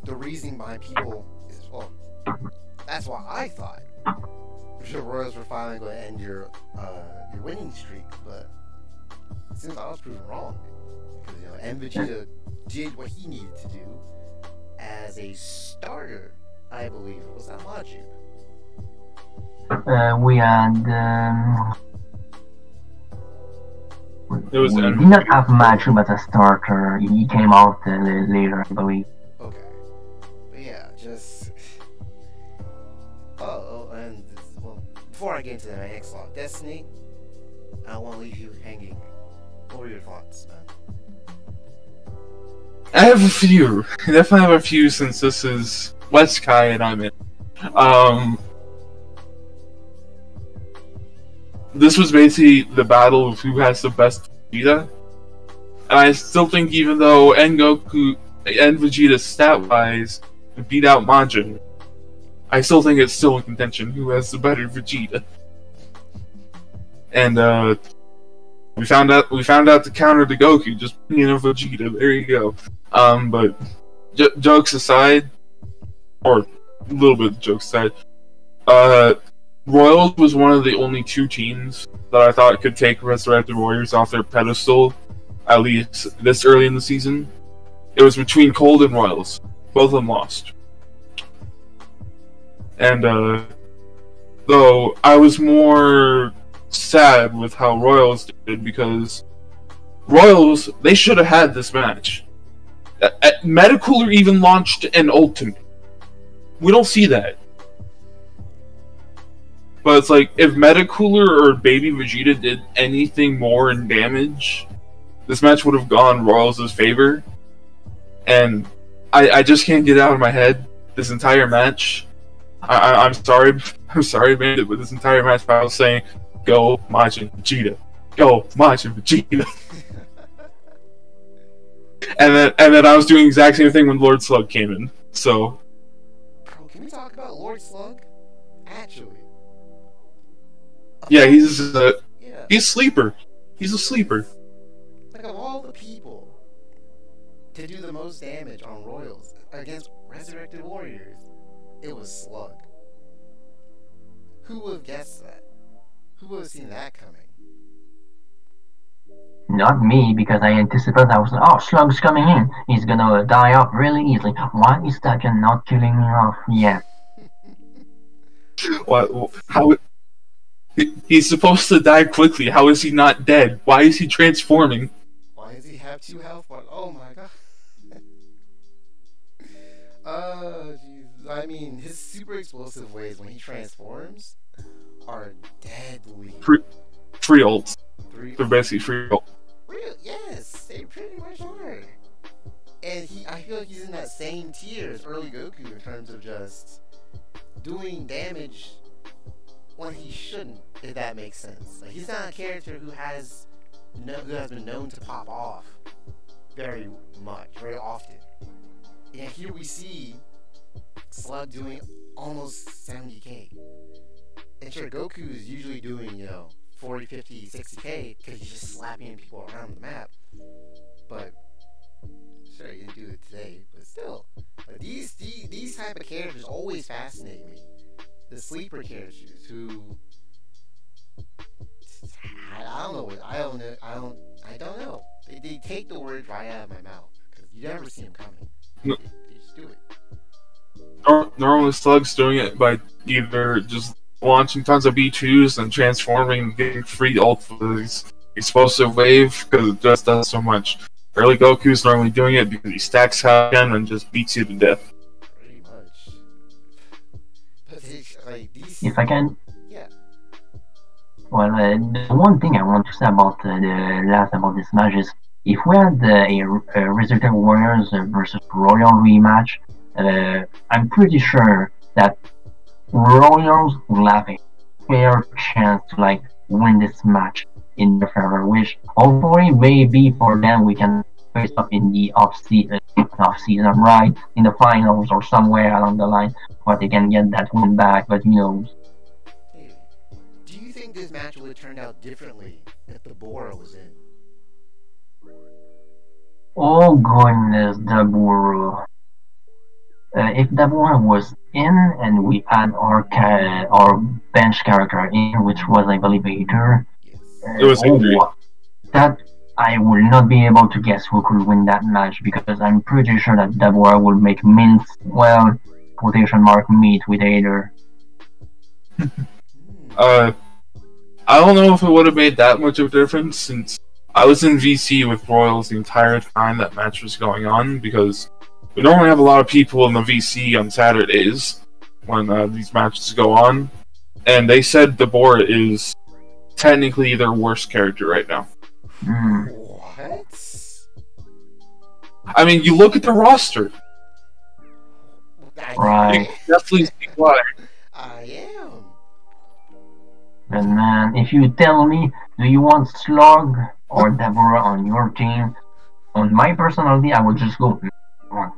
the reasoning behind people is, well, that's why I thought the Royals were finally going to end your winning streak, but it seems I was proven wrong. Because, and Vegeta did what he needed to do as a starter, I believe. Was that Majin? We had... we did not have Majin as a starter. He came out later, I believe. Okay. But yeah, just... and well, before I get into the next slot, Destiny, I won't leave you hanging. What were your thoughts, man? I have a few. I definitely have a few since this is West Kai and I'm in. This was basically the battle of who has the best Vegeta. And I still think even though Goku and Vegeta stat-wise beat out Majin, I still think it's still in contention who has the better Vegeta. And we found out the counter to Goku, just bringing in Vegeta. There you go. But jokes aside, or a little bit of jokes aside, Royals was one of the only two teams that I thought could take Resurrected Warriors off their pedestal, at least this early in the season. It was between Cold and Royals. Both of them lost. And though I was more sad with how Royals did, because Royals, they should have had this match. Metacooler even launched an ultimate. We don't see that. But it's like, if Metacooler or Baby Vegeta did anything more in damage, this match would have gone Royals' favor. And I just can't get it out of my head this entire match. I'm sorry, Bandit, but this entire match I was saying, go Majin Vegeta. Go Majin Vegeta. and then I was doing the exact same thing when Lord Slug came in. So, bro, can we talk about Lord Slug? Actually. Yeah, he's a sleeper. He's a sleeper. Like, of all the people to do the most damage on Royals against Resurrected Warriors, it was Slug. Who would have guessed that? Who would have seen that coming? Not me, because I anticipated I was like, oh, Slug's coming in. He's gonna die off really easily. Why is that guy not killing me off yet? What? How? He's supposed to die quickly. How is he not dead? Why is he transforming? Why does he have 2 health bars? Oh my god. Jeez. I mean, his super explosive ways when he transforms are deadly. Free ults. Three, They're basically free ults. real, yes, they pretty much are. And I feel like he's in that same tier as early Goku in terms of just doing damage when he shouldn't, if that makes sense. Like, he's not a character who has been known to pop off very often. And here we see Slug doing almost 70k. And sure, Goku is usually doing, 40, 50, 60k because he's just slapping people around the map. But sure, he didn't do it today. But still, these type of characters always fascinate me. The sleeper characters who I don't know. They take the words right out of my mouth because you never see them coming. No. They just do it. Normally, Slug's doing it by either just launching tons of B2s and transforming and getting free ult for his explosive wave because it just does so much. Early Goku's normally doing it because he stacks Hagen and just beats you to death. Pretty much. But these. If I can. Yeah. Well, the one thing I want to say about about this match is if we had a Resurrected Warriors versus Royal rematch, I'm pretty sure that Royals will have a fair chance to win this match in their favor, which hopefully maybe for them we can face up in the off season, right? In the finals or somewhere along the line, where they can get that win back, but who knows. Hey, do you think this match would have turned out differently if the Bora was in? Oh goodness, Dabura. If Dabura was in and we had our bench character in, which was I believe Hater, it was that I will not be able to guess who could win that match because I'm pretty sure that Dabura will make mince, well, quotation mark, meet with Hater. I don't know if it would have made that much of a difference since I was in VC with Royals the entire time that match was going on because we normally have a lot of people in the VC on Saturdays when these matches go on, and they said Deborah is technically their worst character right now. What? I mean, you look at the roster. Right. Definitely see why. I am. And man, if you tell me, do you want Slug or Deborah on your team? On my personality, I would just go, I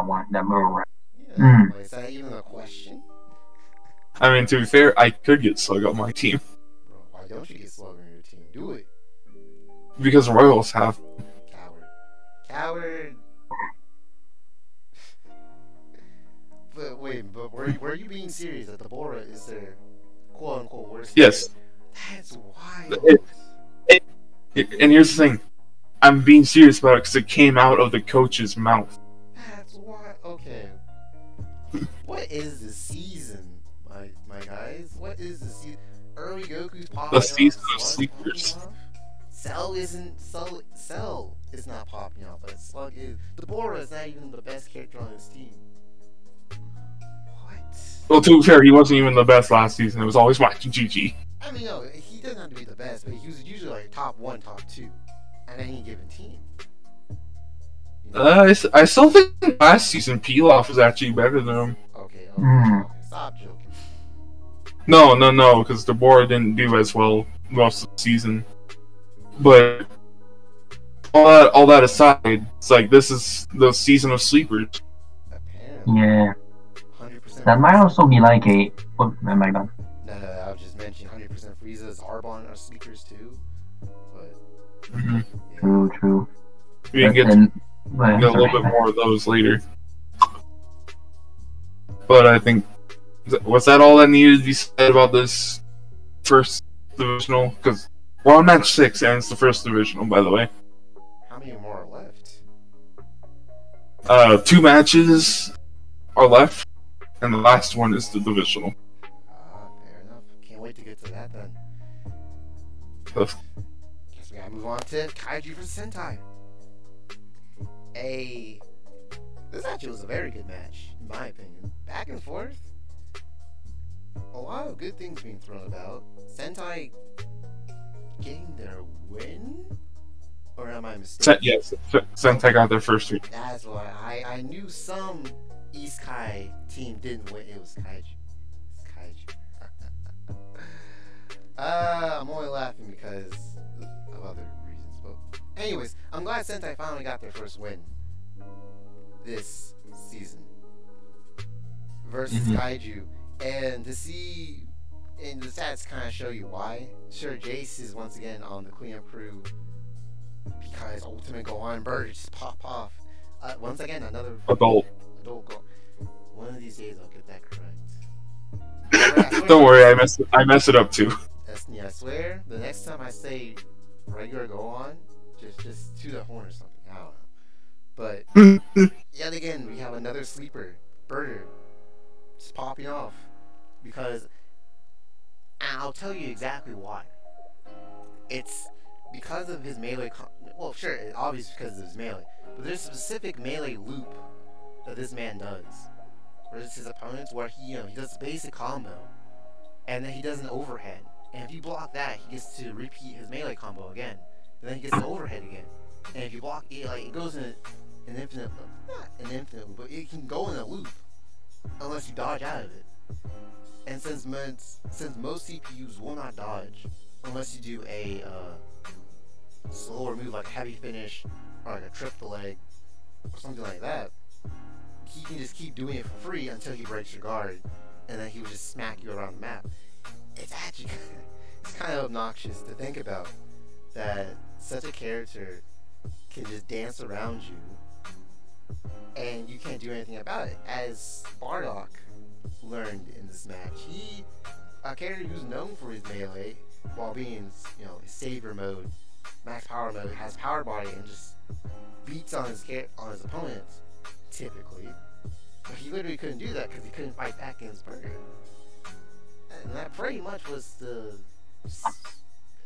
want Deborah. Yeah, Is that even a question? I mean, to be fair, I could get Slug on my team. Bro, why don't you get Slug on your team? Do it. Because Royals have. Coward. But wait, were you being serious that the Bora is their quote unquote worst? Yes. That's wild. And here's the thing. I'm being serious about it because it came out of the coach's mouth. That's why. Okay. What is the season, my guys? What is the season? Early Goku's popping The season off, of Slug sleepers. popping off. Cell is not popping off, but Slug is. Deborah is not even the best character on his team. What? Well, to be fair, he wasn't even the best last season. It was always watching GG. I mean, no, he doesn't have to be the best, but he was usually like top 1, top 2 on any given team. You know? I still think last season Pilaf was actually better than him. Okay, stop joking. No, because Deborah didn't do as well most of the season. But all that aside, it's like this is the season of sleepers. Apparently. Yeah. 100%. That might also be like a. Oh, am I done? No, I was just mentioning 100% Frieza's Arbonne are sleepers too. But. Mm-hmm. True, true. We can get a little bit more of those later. But I think was that all that needed to be said about this first divisional? Because we're on match 6 and it's the first divisional, by the way. How many more are left? 2 matches are left, and the last one is the divisional. Fair enough. Can't wait to get to that then. So, Guess we gotta move on to Kaiju vs. Sentai. A This actually was a very good match, in my opinion. Back and forth. A lot of good things being thrown about. Sentai getting their win? Or am I mistaken? Yes, Sentai got their first win. That's why I knew some Isekai team didn't win. It was Kaiju. It's Kaiju. I'm only laughing because of other reasons. But anyways, I'm glad Sentai finally got their first win this season versus Kaiju. And to see, and the stats kind of show you why. Sure, Jace is once again on the cleanup crew because Ultimate Gohan Bird just pop off. Once again, another adult goal. One of these days I'll get that correct. Don't worry, I mess it up too. I swear, the next time I say regular Gohan, just to the horn or something. I don't know. But yet again, we have another sleeper, Birder, just popping off. Because I'll tell you exactly why. It's because of his melee. Well, sure, it's obvious because of his melee, but there's a specific melee loop that this man does versus his opponents, where he does a basic combo, and then he does an overhead, and if you block that, he gets to repeat his melee combo again, and then he gets an overhead again, and if you block it, it goes in an infinite, not an infinite loop, but it can go in a loop unless you dodge out of it. And since most CPUs will not dodge unless you do a slower move like a heavy finish or like a trip the leg or something like that, he can just keep doing it for free until he breaks your guard, and then he will just smack you around the map. It's actually it's kind of obnoxious to think about that such a character can just dance around you and you can't do anything about it. As Bardock learned in this match, a character who's known for his melee while being, his savior mode, max power mode, has power body and just beats on his opponents typically, but he literally couldn't do that because he couldn't fight back against Burger, and that pretty much was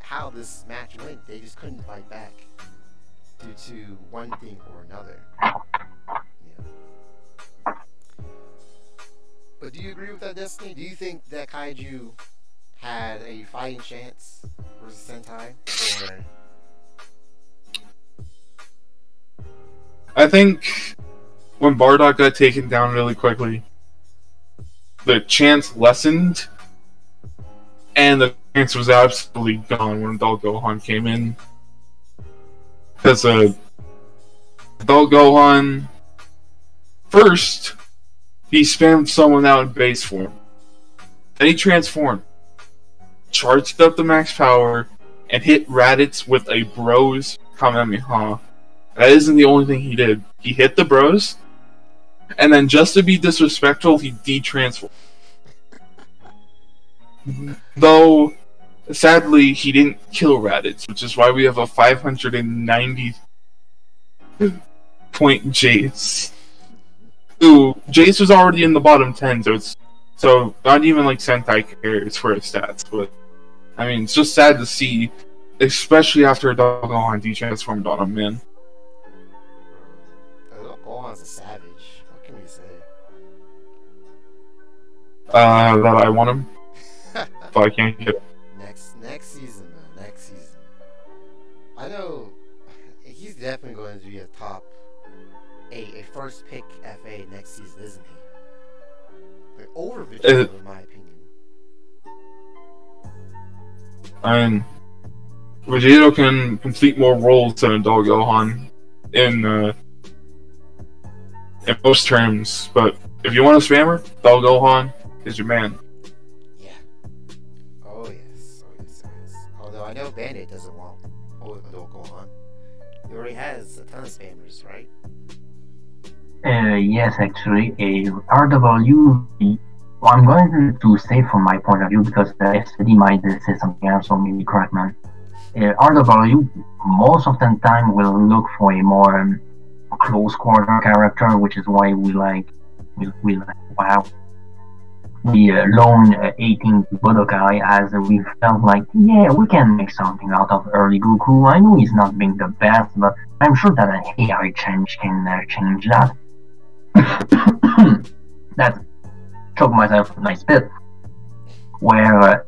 how this match went. They just couldn't fight back due to one thing or another. But do you agree with that, Destiny? Do you think that Kaiju had a fighting chance versus Sentai? Or I think when Bardock got taken down really quickly, the chance lessened, and the chance was absolutely gone when Adult Gohan came in. Because Adult Gohan, first, he spammed someone out in base form. Then he transformed, charged up the max power, and hit Raditz with a Bros Kamehameha. That isn't the only thing he did. He hit the Bros, and then just to be disrespectful, he de-transformed. Though, sadly, he didn't kill Raditz, which is why we have a 590 point Jace. Ooh, Jace was already in the bottom 10, so not even like Sentai cares for his stats, but I mean, it's just sad to see, especially after Gohan de-transformed on him, man. Gohan's a savage. What can we say? That I want him, but I can't get him. Next season, man. Next season. I know he's definitely going to be a top. A first pick FA next season, isn't he? Over Vegeta, in my opinion. I mean, Vegeta can complete more roles than Adult Gohan in most terms, but if you want a spammer, Adult Gohan is your man. Yeah. Oh yes. Although I know Bandit doesn't want Adult Gohan. He already has a ton of spammers, right? Yes, actually, RW, well, I'm going to say from my point of view, because SD might say something else, so maybe correct, man. RW, most of the time, will look for a more close quarter character, which is why we like the lone 18 Budokai, as we felt like, yeah, we can make something out of early Goku. I know he's not being the best, but I'm sure that an AI change can change that. That choked myself a nice bit. Where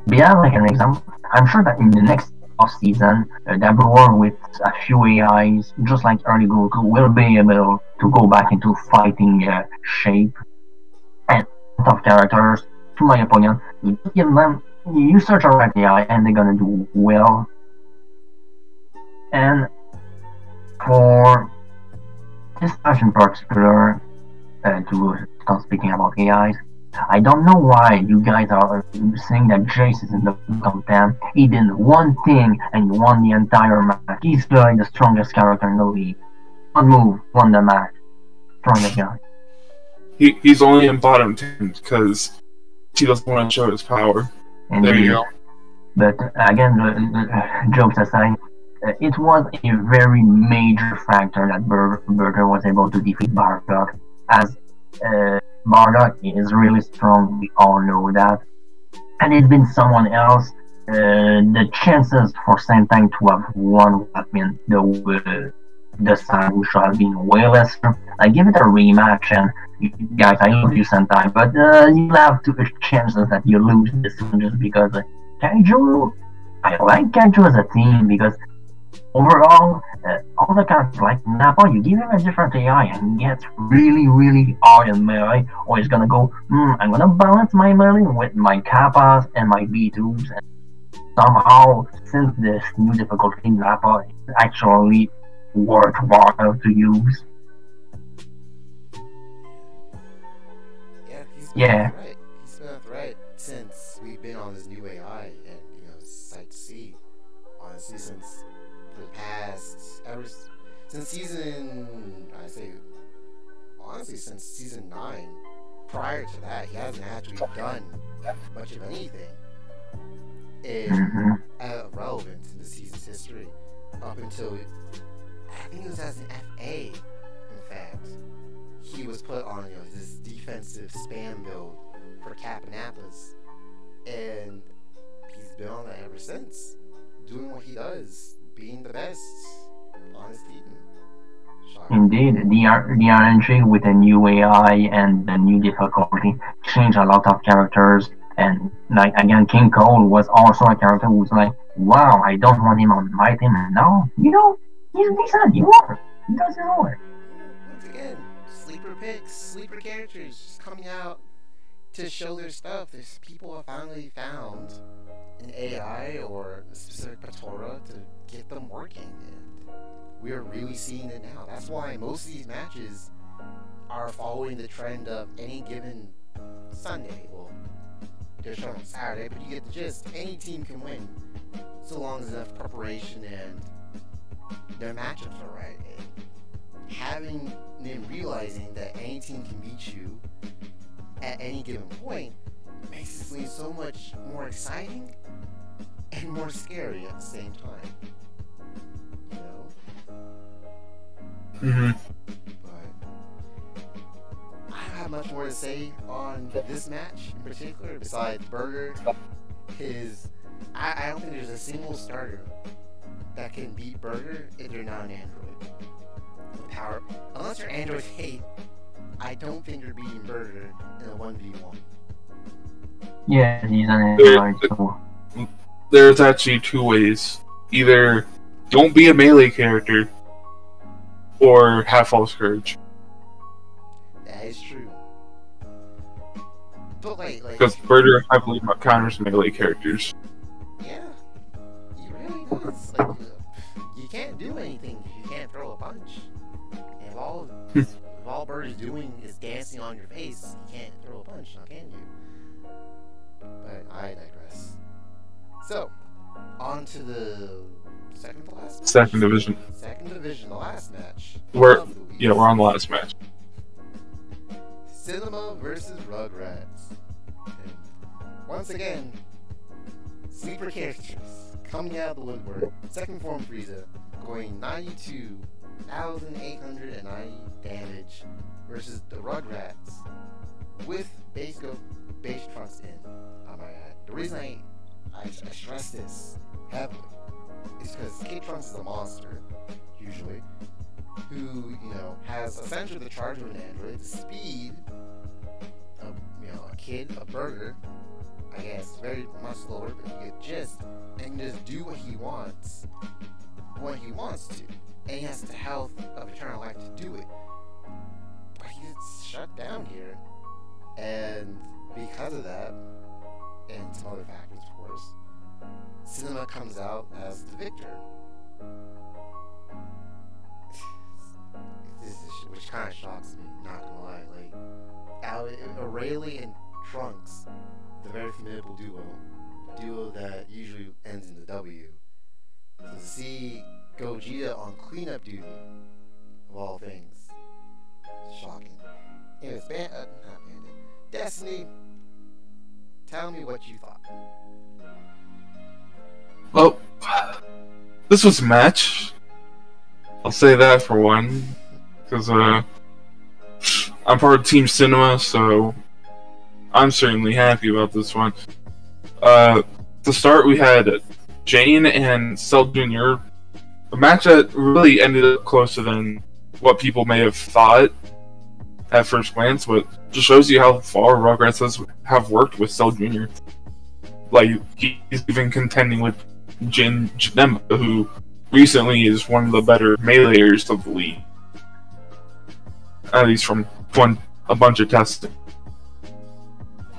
beyond like an example, I'm sure that in the next off season, that war with a few AIs, just like early Goku, will be able to go back into fighting shape and of characters. To my opinion, you give them, you search a right AI, and they're gonna do well. And for this match in particular, to start speaking about AIs, I don't know why you guys are saying that Jace is in the top 10. He did one thing and he won the entire match. He's like the strongest character in the league. One move, won the match. Strongest guy. He's only in bottom 10 because he doesn't want to show his power. Indeed. There you go. But again, jokes aside, it was a very major factor that Burger was able to defeat Bardock, as Bardock is really strong, we all know that. Had it been someone else, the chances for Sentai to have won would have been the side who should have been way lesser. I give it a rematch, and guys, I love you Sentai, but you'll have two chances that you lose this one just because Kaiju, I like Kaiju as a team because overall, all the characters like Nappa, you give him a different AI and he gets really, really hard in melee, or he's gonna go, I'm gonna balance my melee with my Kappas and my B2s, and somehow, since this new difficulty, Nappa is actually worthwhile to use. Yeah, he's been right since we've been on this new AI, and it's like to see, honestly, since the past, since since season 9. Prior to that, he hasn't actually done much of anything relevant in the season's history up until I think it was as an FA. In fact, he was put on this defensive spam build for Capanapas, and he's been on that ever since, doing what he does, being the best on his team. Indeed, the RNG with a new AI and the new difficulty changed a lot of characters. And like again, King Cole was also a character who was like, wow, I don't want him on my team. And now, he's decent. He does his work. Once again, sleeper picks, sleeper characters just coming out to show their stuff. There's people have finally found an AI or a specific Patora to get them working, and we are really seeing it now. That's why most of these matches are following the trend of any given Sunday. Well, they're shown on Saturday, but you get the gist. Any team can win, so long as enough preparation and their matchups are right. And having and realizing that any team can beat you at any given point makes this league so much more exciting and more scary at the same time. Mm-hmm. But I don't have much more to say on this match in particular besides Burger. I don't think there's a single starter that can beat Burger if they're not an Android. Unless you're Android 8, I don't think you're beating Burger in a 1v1. Yeah, he's an Android, so... There's actually two ways. Either don't be a melee character, or have false courage. That is true. But because Burger heavily counters melee characters. Yeah, he really does. You can't do anything if you can't throw a punch. And if all Bird is doing is dancing on your face, you can't throw a punch, now can you? But I digress. So, on to the second to last match? Second division, the last match. We're on the last match. Cinema versus Rugrats. And once again, sleeper characters coming out of the woodwork. Second form Frieza going 92,890 damage versus the Rugrats with base trunks in. I might add. The reason I stress this heavily is because K Trunks is a monster, usually, who, has essentially the charge of an android, the speed, a kid, a burger, I guess, very much slower, but you get gist, and can just do what he wants to. And he has the health of eternal life to do it. But he gets shut down here. And because of that, and some other factors, of course, Cinema comes out as the victor. Which kind of shocks me, not gonna lie. Aurelie and Trunks, the very formidable duo that usually ends in the W. So to see Gogeta on cleanup duty, of all things, shocking. Anyways, not Bandit. Destiny, tell me what you thought. Well, this was a match. I'll say that for one. Because I'm part of Team Cinema, so I'm certainly happy about this one. To start, we had Jane and Cell Jr. A match that really ended up closer than what people may have thought at first glance, but just shows you how far Rugrats have worked with Cell Jr. Like, he's even contending with Janemba, who recently is one of the better meleeers of the league. At least from a bunch of testing.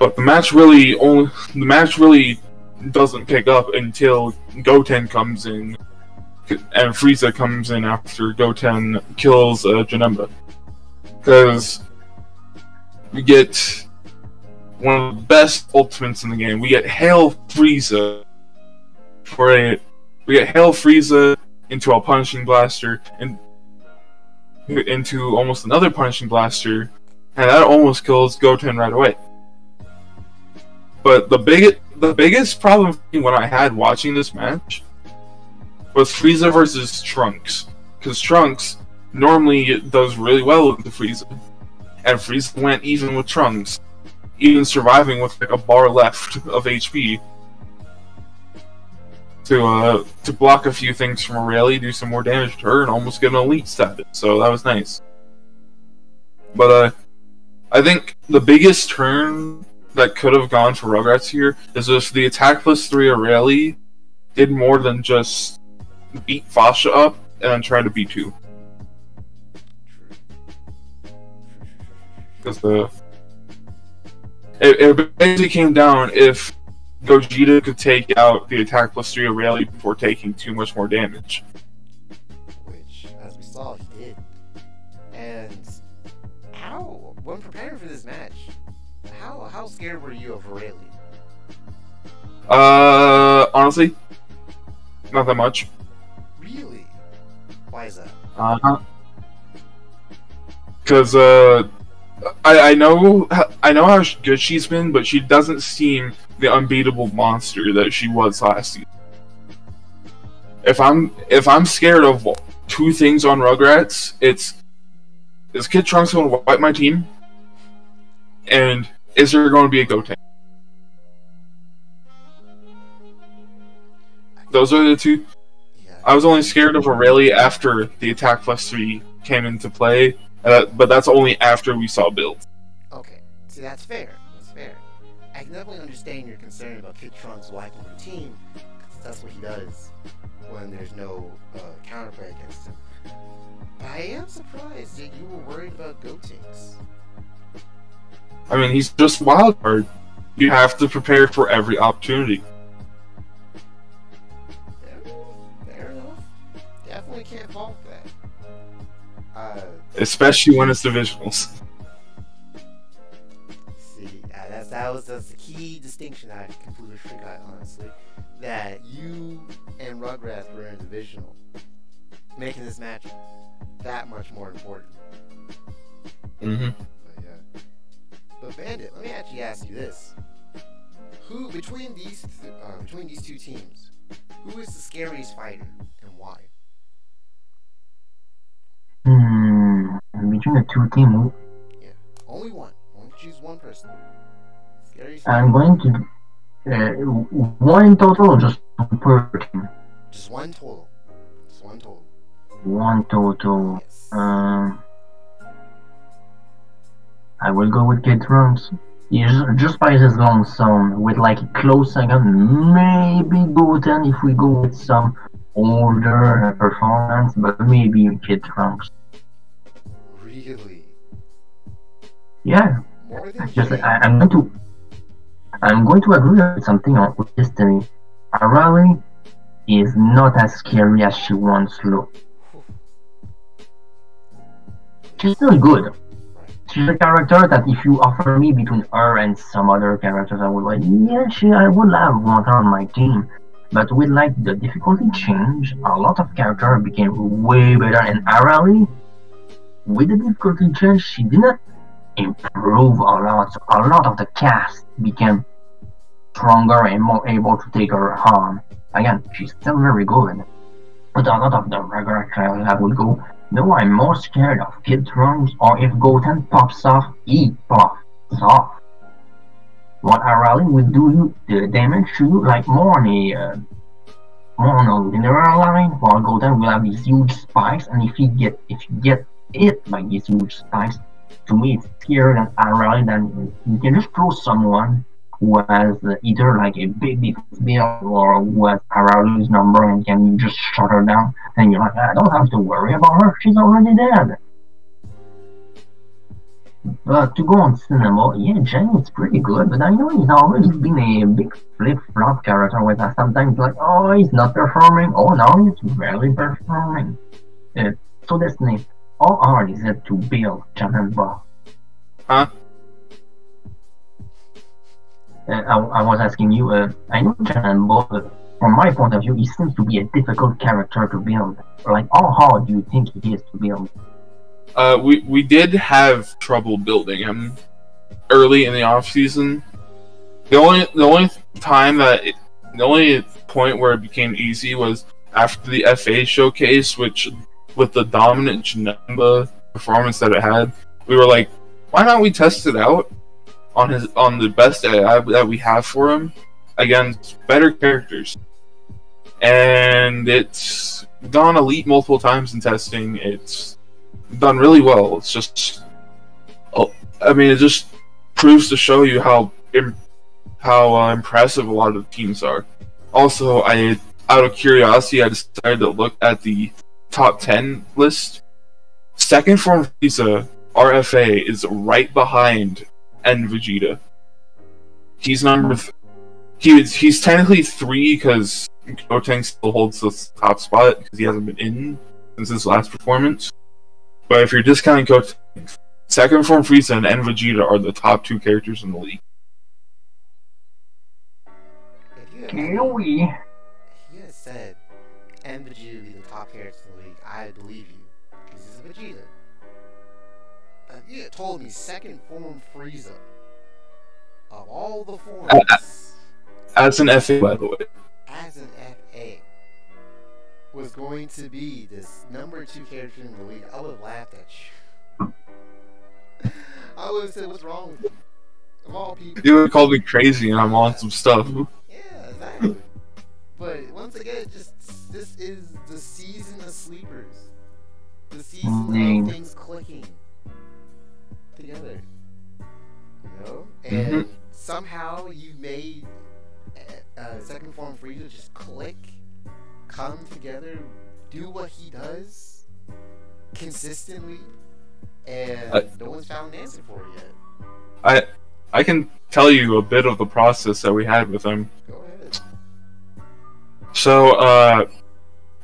But the match really doesn't pick up until Goten comes in, and Frieza comes in after Goten kills Janemba. Because we get one of the best ultimates in the game. We get Hail Frieza into a punching blaster and into almost another punching blaster, and that almost kills Goten right away. But the biggest problem when I had watching this match was Frieza versus Trunks, because Trunks normally does really well with the Frieza, and Frieza went even with Trunks, even surviving with like a bar left of HP to block a few things from Aurelie, do some more damage to her, and almost get an elite status. So that was nice. But I think the biggest turn that could have gone for Rugrats here is if the attack plus 3 Aurelie did more than just beat Fasha up and then try to beat 2. Because it basically came down if Gogeta could take out the attack plus 3 Aurelie before taking too much more damage. Which, as we saw, he did. And when preparing for this match, how scared were you of Aurelie? Honestly, not that much. Really? Why is that? Because I know how good she's been, but she doesn't seem the unbeatable monster that she was last season. If I'm scared of 2 things on Rugrats, is Kid Trunks going to wipe my team? And is there going to be a Goten? Those are the 2. Yeah. I was only scared of Aurelie after the attack plus 3 came into play, but that's only after we saw builds. Okay, see, that's fair. That's fair. I can definitely understand your concern about Kid Trunks wiping your team, because that's what he does when there's no counterplay against him. But I am surprised that you were worried about Gotenks. I mean, he's just wild card. You have to prepare for every opportunity. Fair enough. Definitely can't fault that. Especially when it's divisionals. See, that's the key distinction I completely forgot, honestly. That you and Rugrats were in divisional, making this match that much more important. Mm-hmm. But yeah. But Bandit, let me actually ask you this: who between these 2 teams, who is the scariest fighter and why? Between the 2 teams, Yeah, only one. Only choose one person. Scariest I'm fighter. going to 1 in total or just 1 per team? Just one total. Just one total. One total. Yes. I will go with Kid Trunks. He's just by his long song, with like a close second, maybe Goten if we go with some older performance, but maybe Kid Trunks. Really? Yeah, More than just Jay? I'm going to agree with something on with Destiny. Arale is not as scary as she once looked. She's still good. She's a character that if you offer me between her and some other characters, I would like, yeah, I would have want her on my team. But with like the difficulty change, a lot of characters became way better. And Arale, with the difficulty change, she did not improve a lot. So a lot of the cast became stronger and more able to take her on. Again, she's still very good. But a lot of the regular characters I would go, no, I'm more scared of Kid Trunks, or if Goten pops off, he pops off. What Arale would do the damage to you like more on a linear line, while Goten will have these huge spikes, and if you get hit by these huge spikes, to me it's scarier than Arale. Then you can just throw someone who has either like a big defense build or who has Arale's number and can just shut her down, and you're like, I don't have to worry about her, she's already dead. But to go on cinema, yeah, Jang is pretty good, but I know he's always been a big flip-flop character with us. Sometimes like, oh, he's not performing, oh, now he's really performing. So Destiny, how hard is it to build Cannonball? Huh? I was asking you, I know Cannonball, from my point of view, he seems to be a difficult character to build. Like, how hard do you think he is to build? We did have trouble building him early in the off season. The only point where it became easy was after the FA showcase, which with the dominant Janemba performance that it had, we were like, why not we test it out on the best AI that we have for him against better characters, and it's gone elite multiple times in testing. It's done really well. It's just, I mean, it just proves to show you how impressive a lot of the teams are. Also, out of curiosity, I decided to look at the top 10 list. Second form Frieza RFA is right behind N Vegeta. He's number. He's technically 3 because Goten still holds the top spot because he hasn't been in since his last performance. But if you're discounting Goten, second form Frieza and N Vegeta are the top 2 characters in the league. If you had said N Vegeta would be the top character in the league, I'd believe you, because he's a Vegeta. If you had told me second form Frieza, of all the forms, as an FA, by the way, as an FA, was going to be this number 2 character in the league, I would have laughed at you. I would have said, what's wrong with you? Of all people. you would have called me crazy, and I'm on some stuff. Yeah, exactly. But once again, this is the season of sleepers. The season of things clicking together. You know? And somehow you made second form Frieza just click, come together, do what he does consistently, and no one's found an answer for it yet. I can tell you a bit of the process that we had with him. Go ahead. So,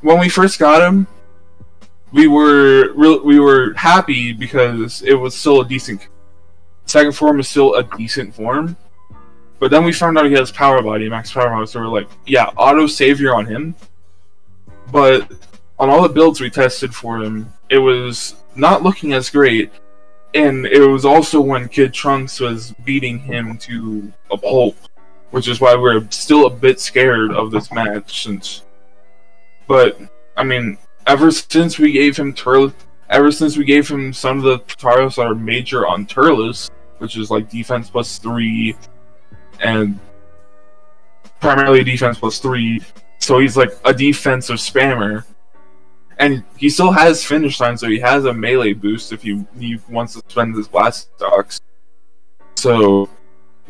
when we first got him, we were happy because it was still a decent. Second form is still a decent form, but then we found out he has power body, max power body. So we're like, yeah, auto savior on him. But on all the builds we tested for him, it was not looking as great. And it was also when Kid Trunks was beating him to a pulp, which is why we're still a bit scared of this match. But I mean, ever since we gave him some of the tutorials that are major on Turles, which is like defense +3 and primarily defense +3, so he's like a defensive spammer. And he still has finish line, so he has a melee boost if he wants to spend his blast stocks. So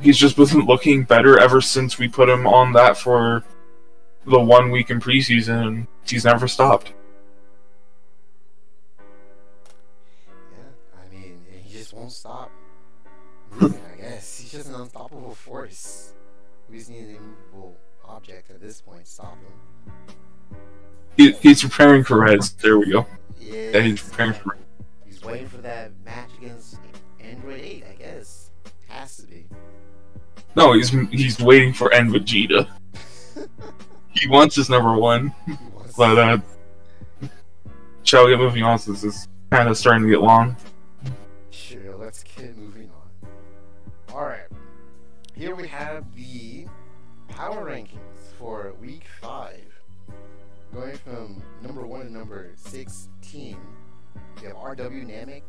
he's just been looking better ever since we put him on that for the 1 week in preseason, and he's never stopped. Yeah, I mean, he just won't stop moving, I guess. He's just an unstoppable force. We just need an immovable object at this point to stop him. He's preparing for Reds. There we go. Yeah, he's preparing for Reds. He's waiting for that match against Android 8, I guess. Has to be. No, he's waiting for N Vegeta. He wants his number 1. But, shall we get moving on since it's kind of starting to get long? Sure, let's get moving on. Alright. Here we have the power rankings for week 5. Going from number 1 to number 16, we have RW Namek,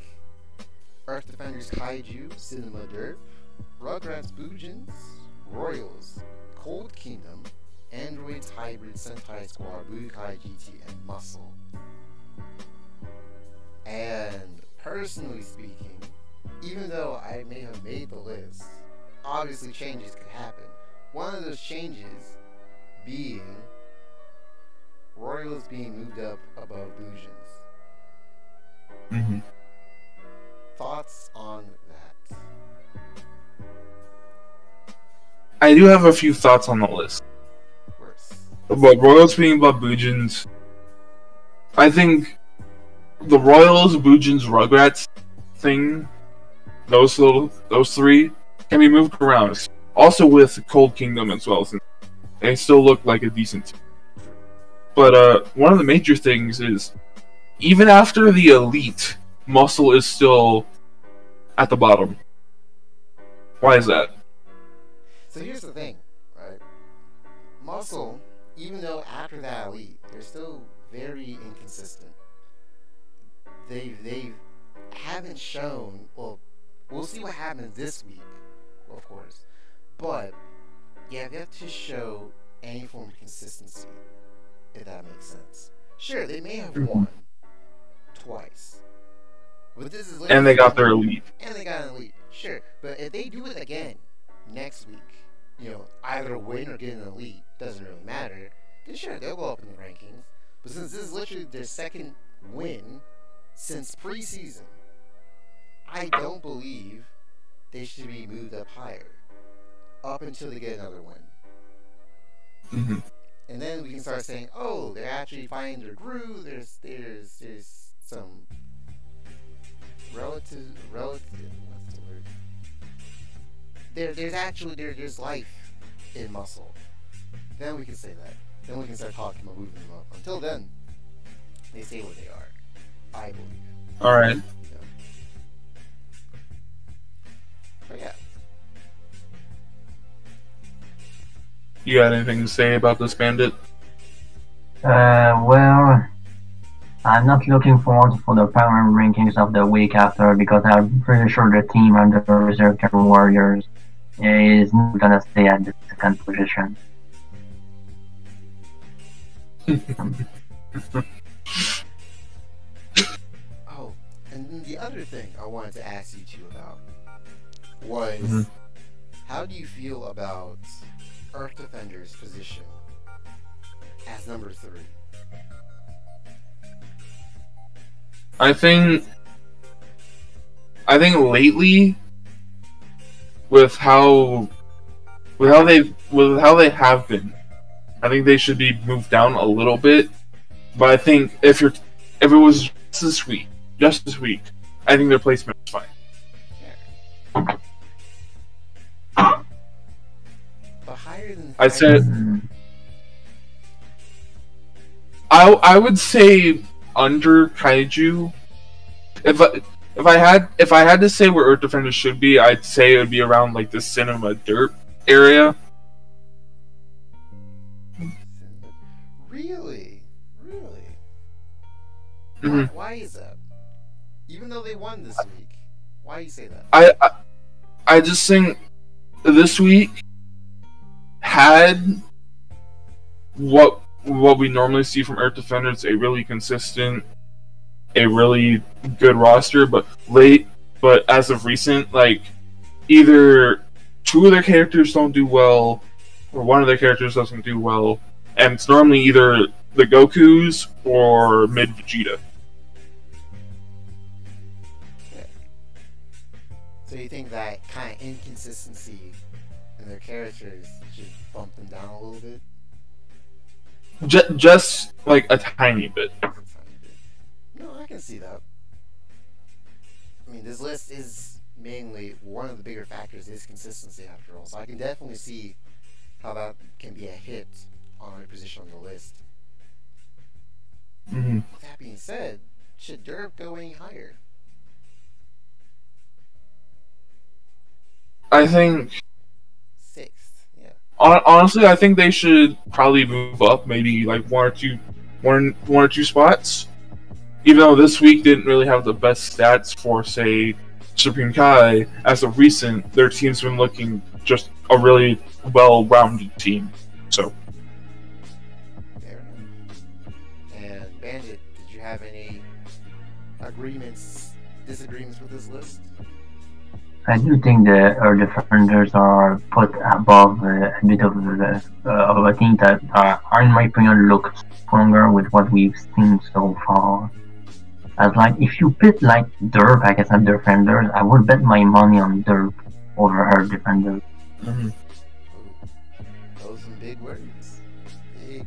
Earth Defenders Kaiju, Cinema Derp, Rugrats Boojins, Royals, Cold Kingdom, Androids Hybrid, Sentai Squad, Budokai GT, and Muscle. And personally speaking, even though I may have made the list, obviously changes could happen. One of those changes being Royals being moved up above Boojins. Mm-hmm. Thoughts on that? I do have a few thoughts on the list. Of course. But Royals being above Boojins, I think the Royals, Boojins, Rugrats thing, those 3 can be moved around. Also with Cold Kingdom as well, since they still look like a decent team. But one of the major things is, even after the Elite, Muscle is still at the bottom. Why is that? So here's the thing, right? Muscle, even though after that Elite, they're still very inconsistent. They haven't shown, well, we'll see what happens this week, of course. But, yeah, they have to show any form of consistency, if that makes sense. Sure, they may have won twice. But this is and they got their Elite. And they got an Elite. Sure. But if they do it again next week, you know, either win or get an Elite, doesn't really matter, then sure, they'll go up in the rankings. But since this is literally their second win since preseason, I don't believe they should be moved up higher. Up until they get another win. Mm-hmm. And then we can start saying, oh, they're actually finding their groove. There's some relative. What's the word? There's life in Muscle. Then we can say that. Then we can start talking about moving them up. Until then, they stay where they are. I believe. All right. Yeah. But yeah. You got anything to say about this, Bandit? Well, I'm not looking forward for the power rankings of the week after because I'm pretty sure the team under the Resurrected Warriors is not gonna stay at the second position. Oh, and then the other thing I wanted to ask you two about was how do you feel about Earth Defender's position as number 3? I think lately, with how they have been, I think they should be moved down a little bit. But I think if it was just this week, I think their placement is fine. But higher than I said, I would say under Kaiju. If I had to say where Earth Defenders should be, I'd say it would be around like the Cinema Derp area. Really? Mm-hmm. Why is that? Even though they won this week, why do you say that? I just think this week had what what we normally see from Earth Defenders, a really consistent, a really good roster, but as of recent, like, either two of their characters don't do well, or one of their characters doesn't do well, and it's normally either the Gokus or mid Vegeta. Yeah. So you think that kind of inconsistency in their characters should bump them down a little bit? Just like a tiny bit. No, I can see that. I mean, this list is mainly one of the bigger factors is consistency after all, so I can definitely see how that can be a hit on a position on the list. Mm-hmm. With that being said, should Derp go any higher? I think, 6th, yeah. honestly, I think they should probably move up, maybe like one or two spots. Even though this week didn't really have the best stats for, say, Supreme Kai, as of recent, their team's been looking just a really well-rounded team. So. Fair enough. And Bandit, did you have any disagreements with this list? I do think our defenders are put above a bit of a team that are, in my opinion, look stronger with what we've seen so far. As like, if you pit like Derp against our defenders, I would bet my money on Derp over our defenders. Mm-hmm. Those are some big words. Big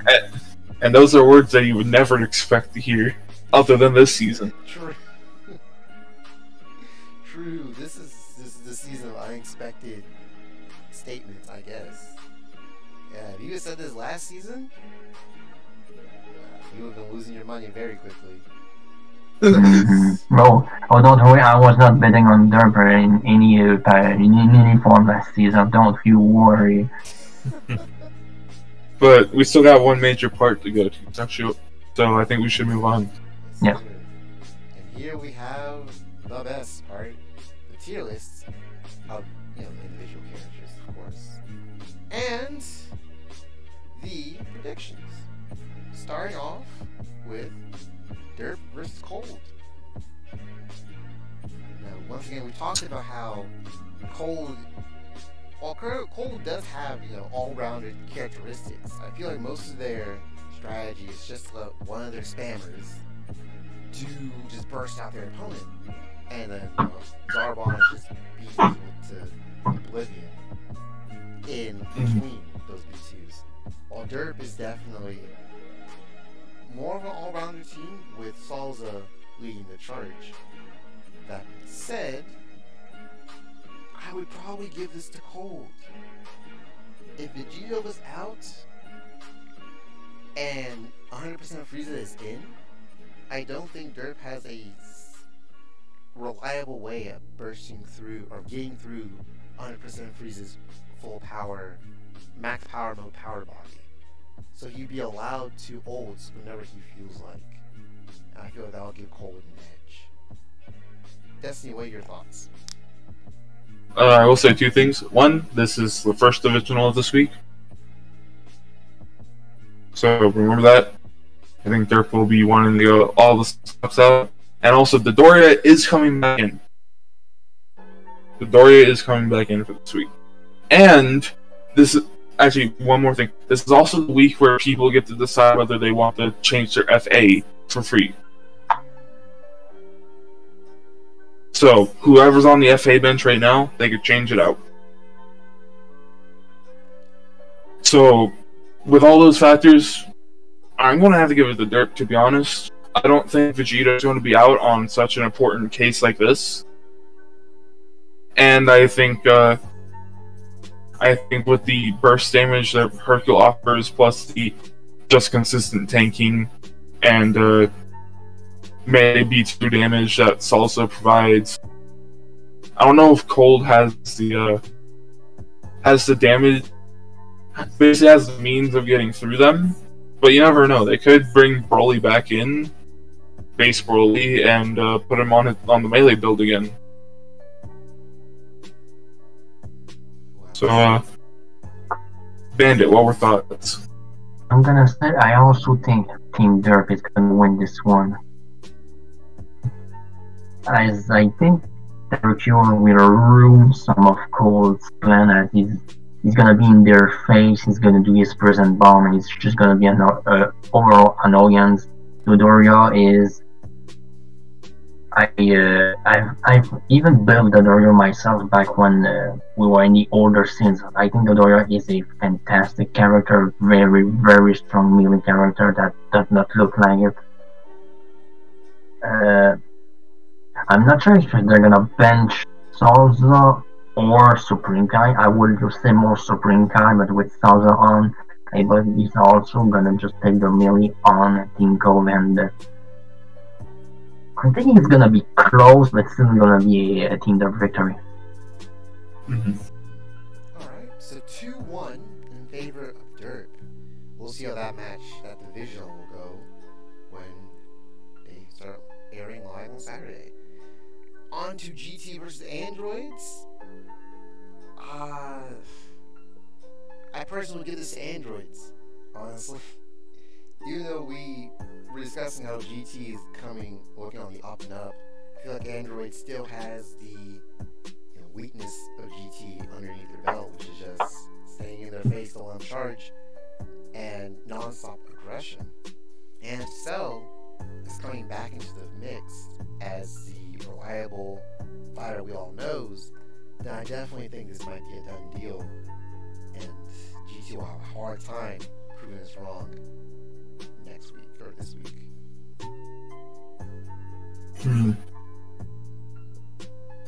words. And those are words that you would never expect to hear, other than this season. True. True. This is the season of unexpected statements, I guess. Yeah, if you had said this last season, you would have been losing your money very quickly. No, don't worry, I was not betting on Derp in any form last season. Don't you worry. But we still got one major part to go to, so I think we should move on. Yeah. And here we have the best part, the tier lists of individual characters, of course, and the predictions. Starting off with Derp versus Cold. Now, once again, we talked about how Cold does have, all-rounded characteristics. I feel like most of their strategy is just to let one of their spammers to just burst out their opponent, and then Zarbon is just being able to oblivion in between those B2s. While Derp is definitely more of an all-rounder team with Salza leading the charge. That being said, I would probably give this to Cold. If Vegeta was out and 100% of Frieza is in, I don't think Derp has a reliable way of bursting through or getting through 100% of Frieza's full power, max power mode power body. So he'd be allowed to ult whenever he feels like. And I feel like that'll give Cold an edge. Destiny, what are your thoughts? I will say two things. One, this is the first divisional of this week, so remember that. I think Derp will be wanting to go all the steps out. And also, Dodoria is coming back in. Dodoria is coming back in for this week. And this is actually one more thing. This is also the week where people get to decide whether they want to change their FA for free. So, whoever's on the FA bench right now, they could change it out. So, with all those factors, I'm going to have to give it to Derp, to be honest. I don't think Vegeta is going to be out on such an important case like this. And I think with the burst damage that Hercule offers, plus the just consistent tanking and maybe 2 damage that Salsa provides, I don't know if Cold has the damage, basically has the means of getting through them. But you never know. They could bring Broly back in, base Broly, and put him on the melee build again. Wow. So, Bandit, what were thoughts? I'm gonna say I also think Team Derp is gonna win this one. As I think Hercule will ruin some of Cole's plan as he's gonna be in their face, he's gonna do his present bomb, and it's just gonna be an overall annoyance. Dodoria is I've even built Dodoria myself back when we were in the older scenes. I think Dodoria is a fantastic character, very, very strong melee character that does not look like it. I'm not sure if they're gonna bench Salsa or Supreme Kai. I would just say more Supreme Kai, but with Salsa on, I believe he's also gonna just take the melee on Team Cole, and I think it's gonna be close, but still gonna be a Team Derp victory. Alright, so 2-1 in favor of Derp. We'll see how that match, that divisional will go when they start airing live on Saturday. On to GT versus Androids. I personally give this to Androids, honestly. Even though we were discussing how GT is looking on the up and up, I feel like Android still has the weakness of GT underneath their belt, which is just staying in their face till on charge and non-stop aggression. And Cell is coming back into the mix as the reliable fighter we all knows. Then I definitely think this might be a done deal, and GT will have a hard time proving us wrong next week or this week.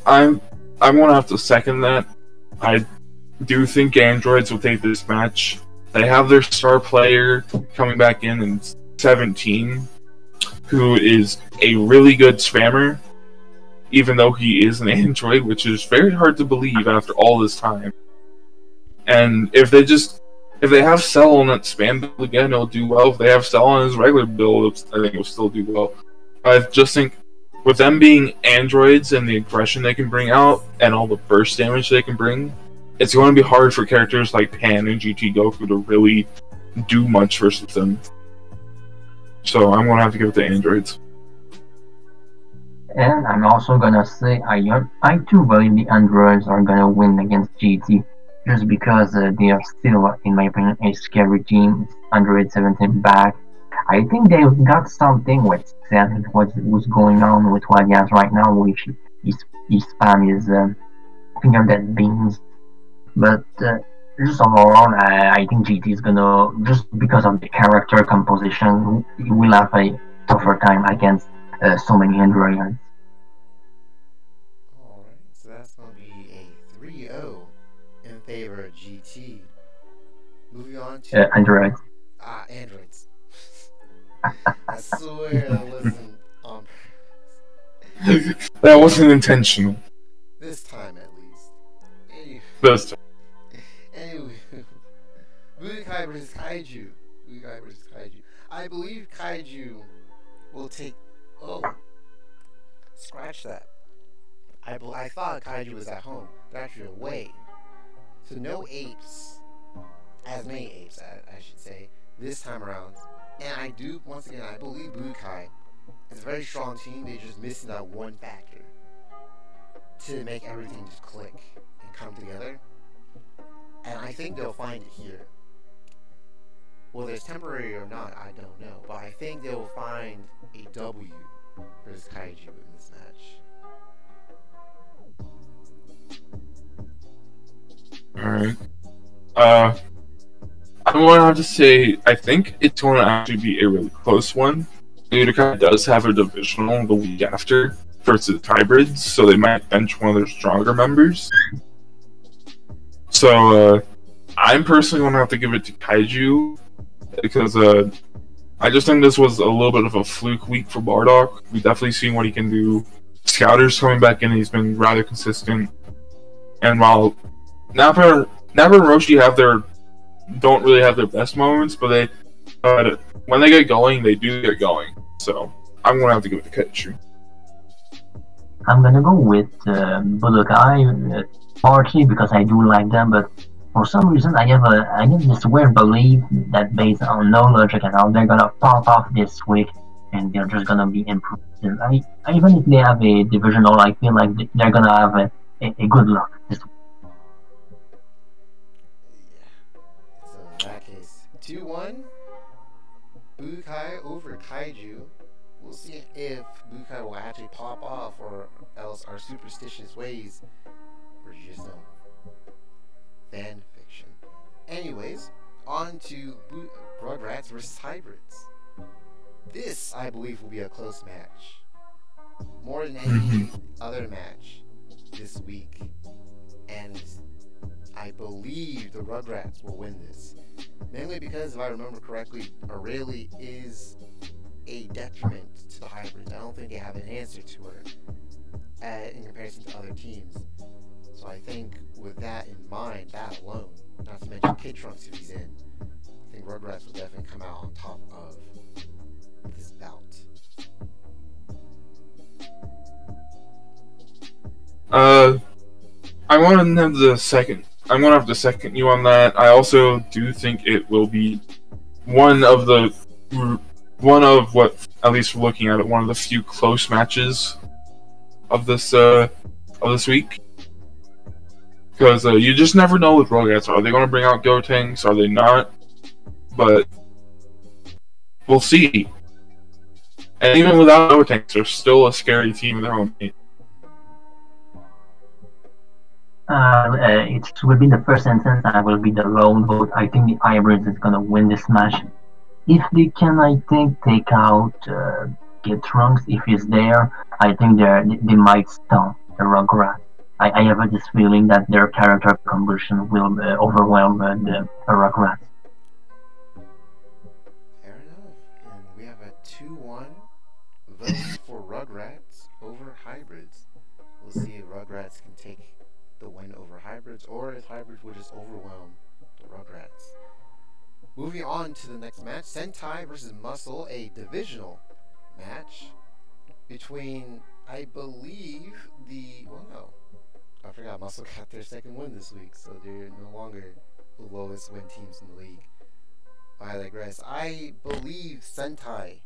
I'm gonna have to second that. I do think Androids will take this match. They have their star player coming back in 17, who is a really good spammer, even though he is an android, which is very hard to believe after all this time. And if they have Cell on that spam build again, it'll do well. If they have Cell on his regular build, I think it'll still do well. I just think with them being androids and the aggression they can bring out and all the burst damage they can bring, it's going to be hard for characters like Pan and GT Goku to really do much versus them. So I'm going to have to give it to androids. And I'm also gonna say I too believe the androids are gonna win against GT, just because they are still, in my opinion, a scary team. Android 17 back. I think they've got something with Seth, what's going on with what he has right now, which his spam is finger dead beans. But just overall, I think GT is gonna, just because of the character composition, he will have a tougher time against so many androids. Alright, so that's going to be a 3-0 in favor of GT. Moving on to... androids. Androids. I swear that wasn't on purpose. That wasn't intentional. This time, at least. Anyway. This time. Anyway. Budokai versus Kaiju. I believe Kaiju will take... Oh. Scratch that. I thought Kaiju was at home. They're actually away. So no apes. As many apes, I should say. This time around. And I do, once again, I believe Budokai is a very strong team. They're just missing that one factor to make everything just click and come together. And I think they'll find it here. Whether it's temporary or not, I don't know. But I think they will find a W versus Kaiju in this match. Alright. I'm going to have to say, I think it's going to actually be a really close one. Budokai does have a divisional the week after versus hybrids, so they might bench one of their stronger members. So, I'm personally going to have to give it to Kaiju, because I just think this was a little bit of a fluke week for Bardock. We definitely seen what he can do. Scouter's coming back in, he's been rather consistent. And while Nappa and Roshi don't really have their best moments, but when they get going, they do get going. So I'm gonna have to give it to Kaiju. I'm gonna go with Budokai, partly because I do like them, but For some reason, I have this weird belief that based on no logic at all, they're gonna pop off this week, and they're just gonna be improved. And even if they have a divisional, I feel like they're gonna have a good luck this week. Yeah. So in that case, 2-1, Bukai over Kaiju. We'll see if Bukai will actually pop off, or else our superstitious ways were just no fan fiction. Anyways, on to Rugrats versus Hybrids. This, I believe, will be a close match. More than any other match this week. And I believe the Rugrats will win this. Mainly because, if I remember correctly, Aurelie is a detriment to the Hybrids. I don't think they have an answer to her in comparison to other teams. So I think with that in mind, that alone, not to mention Kid Trunks if he's in, I think Rugrats will definitely come out on top of this bout. I'm gonna have to second you on that. I also do think it will be one of what, at least looking at it, one of the few close matches of this week. Because you just never know with Rugrats. Are they going to bring out Gotenks? Are they not? But we'll see. And even without Gotenks, they're still a scary team of their own. It will be the first instance, and I will be the lone vote. I think the Hybrids is gonna win this match. If they can, I think, take out Kid Trunks, if he's there, I think they might stomp the Rugrats. I have this feeling that their character combustion will overwhelm the Rugrats. Fair enough. And we have a 2-1 vote for Rugrats over Hybrids. We'll see if Rugrats can take the win over Hybrids, or if Hybrids will just overwhelm the Rugrats. Moving on to the next match, Sentai versus Muscle, a divisional match between, I believe, I forgot Muscle got their second win this week, so they're no longer the lowest win teams in the league. I digress. I believe Sentai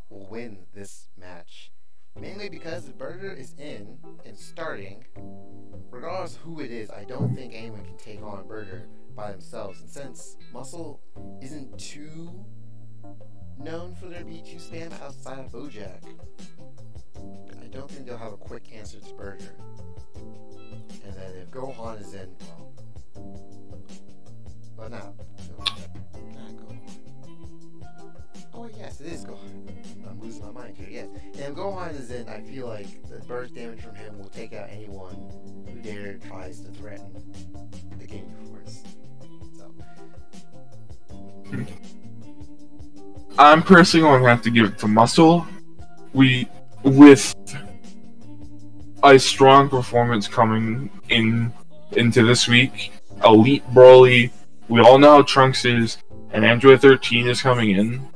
will win this match. Mainly because the Burger is in and starting. Regardless of who it is, I don't think anyone can take on Burger by themselves. And since Muscle isn't too known for their B2 spam outside of Bojack, I don't think they'll have a quick answer to Burger. And then if Gohan is in, well, not Gohan. Oh yes, it is Gohan. I'm losing my mind here. Yes, and if Gohan is in, I feel like the burst damage from him will take out anyone who tries to threaten the Game Force. So, I'm personally going to have to give it to Muscle. With a strong performance coming into this week, Elite Broly, we all know how Trunks is, and Android 13 is coming in.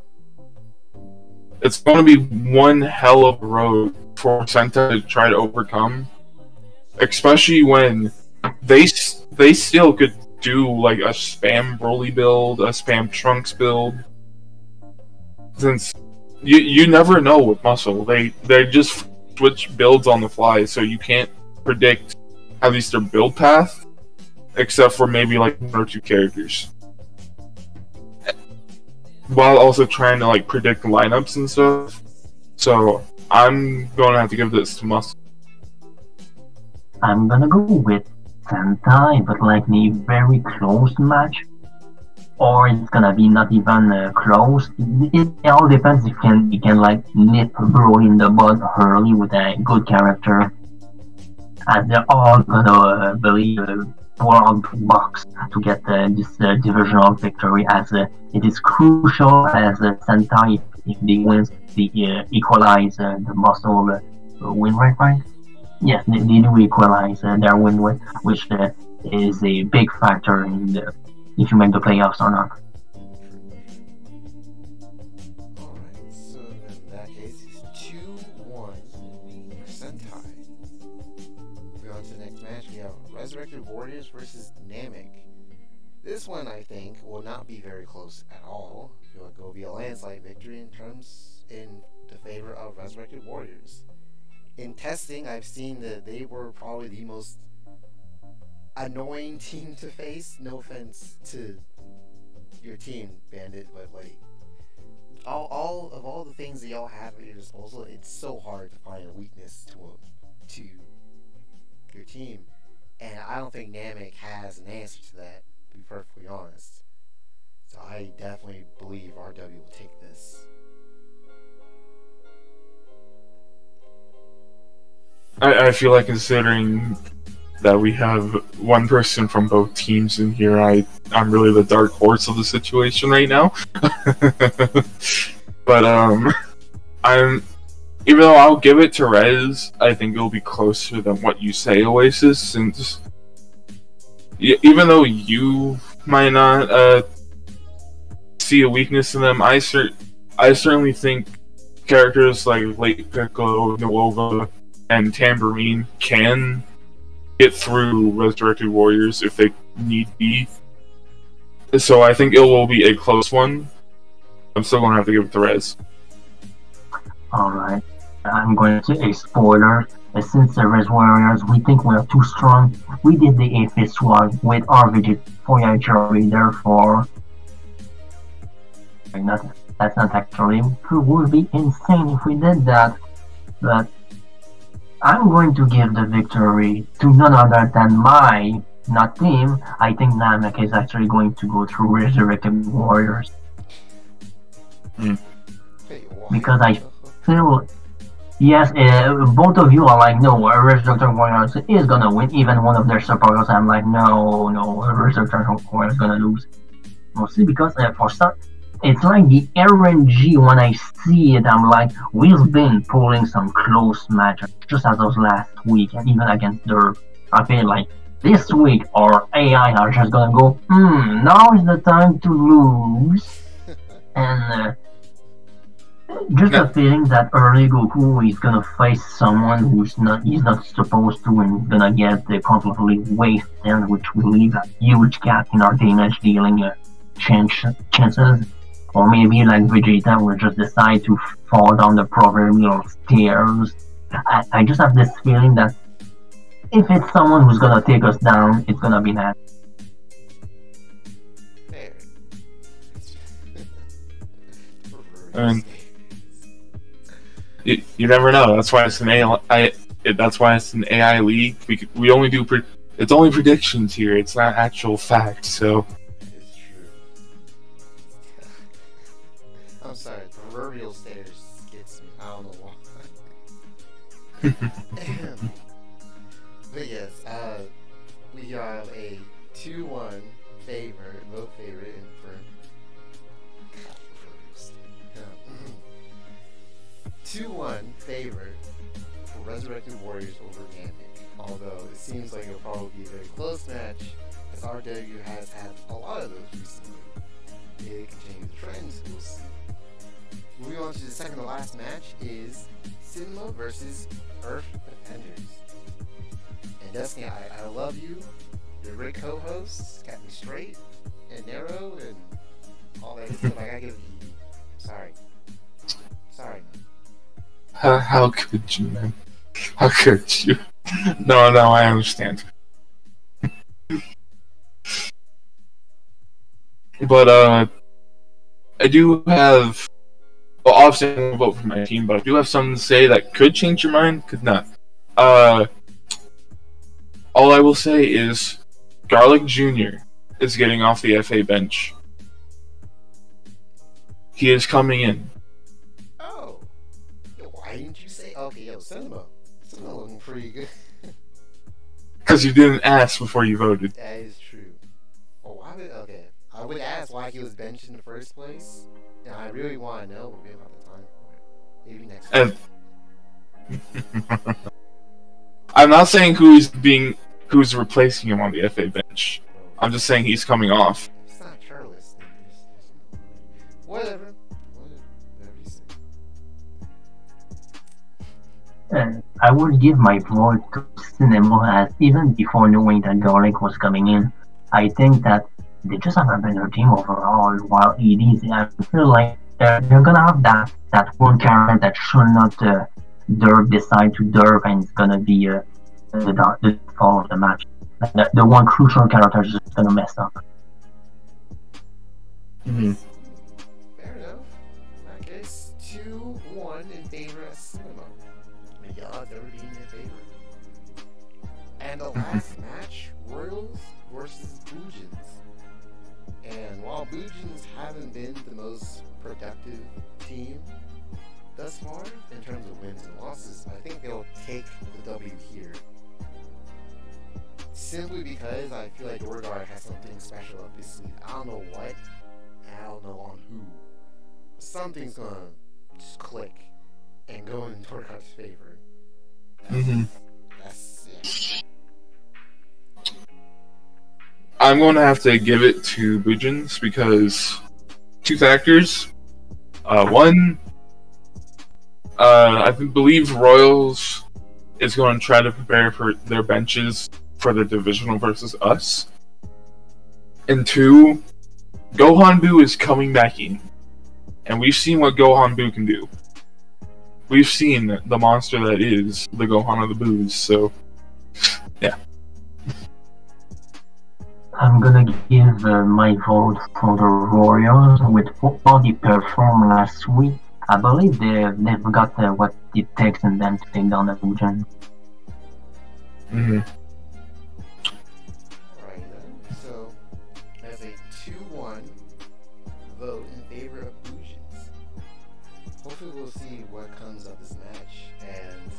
It's going to be one hell of a road for Sentai to try to overcome, especially when they still could do like a spam Broly build, a spam Trunks build. Since you never know with Muscle, they just switch builds on the fly, so you can't predict at least their build path, except for maybe like one or two characters. While also trying to like predict lineups and stuff. So I'm going to have to give this to Muscle. I'm gonna go with Sentai, but like a very close match. Or it's gonna be not even close. It all depends if you can like nip Broly in the bud early with a good character. As they're all gonna believe pour on box to get this divisional victory, as it is crucial as Sentai, if they win, they equalize the Muscle win rate, right? Yes, they do equalize their win rate, which is a big factor in if you make the playoffs or not. alright, so in that case, it's 2-1 for Sentai. Moving on to the next match, we have Resurrected Warriors versus Namek. This one, I think, will not be very close at all. It will be a landslide victory in the favor of Resurrected Warriors. In testing, I've seen that they were probably the most annoying team to face. No offense to your team, Bandit, but like all the things that y'all have at your disposal, it's so hard to find a weakness to your team, and I don't think Namek has an answer to that, to be perfectly honest. So I definitely believe RW will take this. I feel like, considering that we have one person from both teams in here, I'm really the dark horse of the situation right now. But even though I'll give it to Rez, I think it'll be closer than what you say, Oasis, since even though you might not see a weakness in them, I certainly think characters like Late Piccolo, Nova, and Tambourine can get through Resurrected Warriors if they need be. So I think it will be a close one. I'm still going to have to give it to Rez. Alright, I'm going to say a spoiler. Since the Res Warriors, we think we're too strong. We did the Aphis swap with our Voyager, therefore... That's not actually true. It would be insane if we did that. But I'm going to give the victory to none other than my, not team. I think Namek is actually going to go through Resurrected Warriors. Because I feel, yes, both of you are like, no, Resurrected Warriors is gonna win. Even one of their supporters, I'm like, no, Resurrected Warriors is gonna lose. Mostly because for some, it's like the RNG. When I see it, I'm like, we've been pulling some close matches, just as those last week, and even against the, I feel like this week our AI are just gonna go, now is the time to lose. And just a feeling that early Goku is gonna face someone he's not supposed to, and gonna get completely wasted, which will leave a huge gap in our damage dealing chances. Or maybe like Vegeta will just decide to fall down the proverbial stairs. I just have this feeling that if it's someone who's gonna take us down, it's gonna be that. And you never know. That's why it's an AI. That's why it's an AI league. We only do it's only predictions here. It's not actual fact. So. I'm sorry, proverbial stairs gets me. I don't know why. But yes, we have a 2-1 vote favorite in for 2-1 favorite for Resurrected Warriors over Namek. Although it seems like it'll probably be a very close match, as RW has had a lot of those recently. It continue the trends, we'll see. Moving on to the second to last match is Cinema versus Earth Defenders. And Destiny, I love you. You're a great co-host, kept me straight and narrow and all that stuff. I gotta give it to you. Sorry, man. How could you, man? How could you? No, I understand. But I do have. Well, obviously, I won't vote for my team, but I do have something to say that could change your mind, could not. All I will say is Garlic Jr. is getting off the FA bench. He is coming in. Oh. Yo, why didn't you say, okay, Cinema looking pretty good. Because you didn't ask before you voted. That is true. Oh, I would ask why he was benched in the first place. And I really want to know. We'll about the time for it. Maybe next week. I'm not saying who's replacing him on the FA bench. I'm just saying he's coming off. It's not Charles. Whatever you say. I would give my vote to Cinema, as even before knowing that Garlic was coming in, I think that they just have a better team overall. While ADs, I feel like they're gonna have that one character that should not derp decide to derp, and it's gonna be the fall of the match. The one crucial character is just gonna mess up. Mm-hmm. Fair enough. In that case, 2-1 in favor of Cinema. The odds ever being in favor. And the last match, Royals versus Boojins. And while Boojins haven't been the most productive team thus far, in terms of wins and losses, I think they'll take the W here. Simply because I feel like Dorgar has something special up his sleeve. I don't know what, I don't know on who. Something's gonna just click and go in Dorgar's favor. That's yeah. I'm going to have to give it to Boojins because two factors. One, I believe Royals is going to try to prepare for their benches for the divisional versus us. And two, Gohan Boo is coming back in. And we've seen what Gohan Boo can do. We've seen the monster that is the Gohan of the Boos, so yeah. I'm gonna give my vote for the Warriors. With how they performed last week, I believe they've got what it takes in them to take down the Boojins. Mm-hmm. Alright then, so as a 2-1 vote in favor of Boojins. Hopefully we'll see what comes of this match, and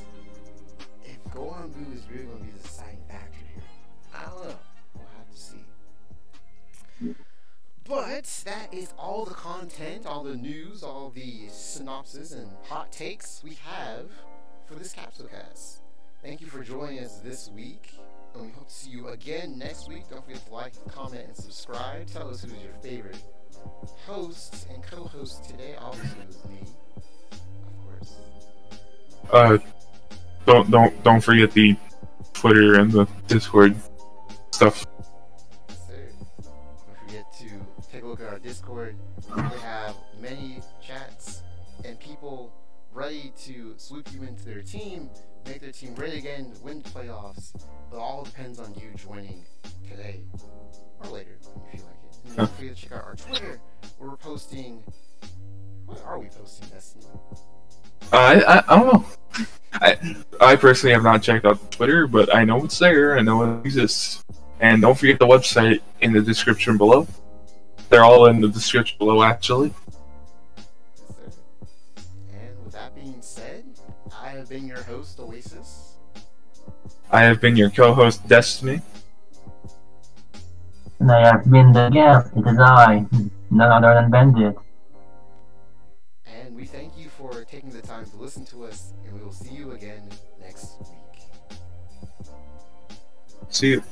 if Gohan Boo is really going to be the deciding factor here. I don't know. We'll have to see. But that is all the content, all the news, all the synopsis and hot takes we have for this Capsule Cast. Thank you for joining us this week, and we hope to see you again next week. Don't forget to like, comment, and subscribe. Tell us who's your favorite host and co-host today. Obviously, it was me, of course. Don't forget the Twitter and the Discord stuff. Don't forget to take a look at our Discord. We have many chats and people ready to swoop you into their team, make their team ready again, win the playoffs. But it all depends on you joining today or later if you like it. And don't forget to check out our Twitter. We're posting. What are we posting, Destiny? I don't know. I personally have not checked out Twitter, but I know it's there. I know it exists. And don't forget the website in the description below. They're all in the description below, actually. Yes, sir. And with that being said, I have been your host, Oasis. I have been your co-host, Destiny. And I have been the guest. It is I, none other than Bandit. And we thank you for taking the time to listen to us, and we will see you again next week. See you.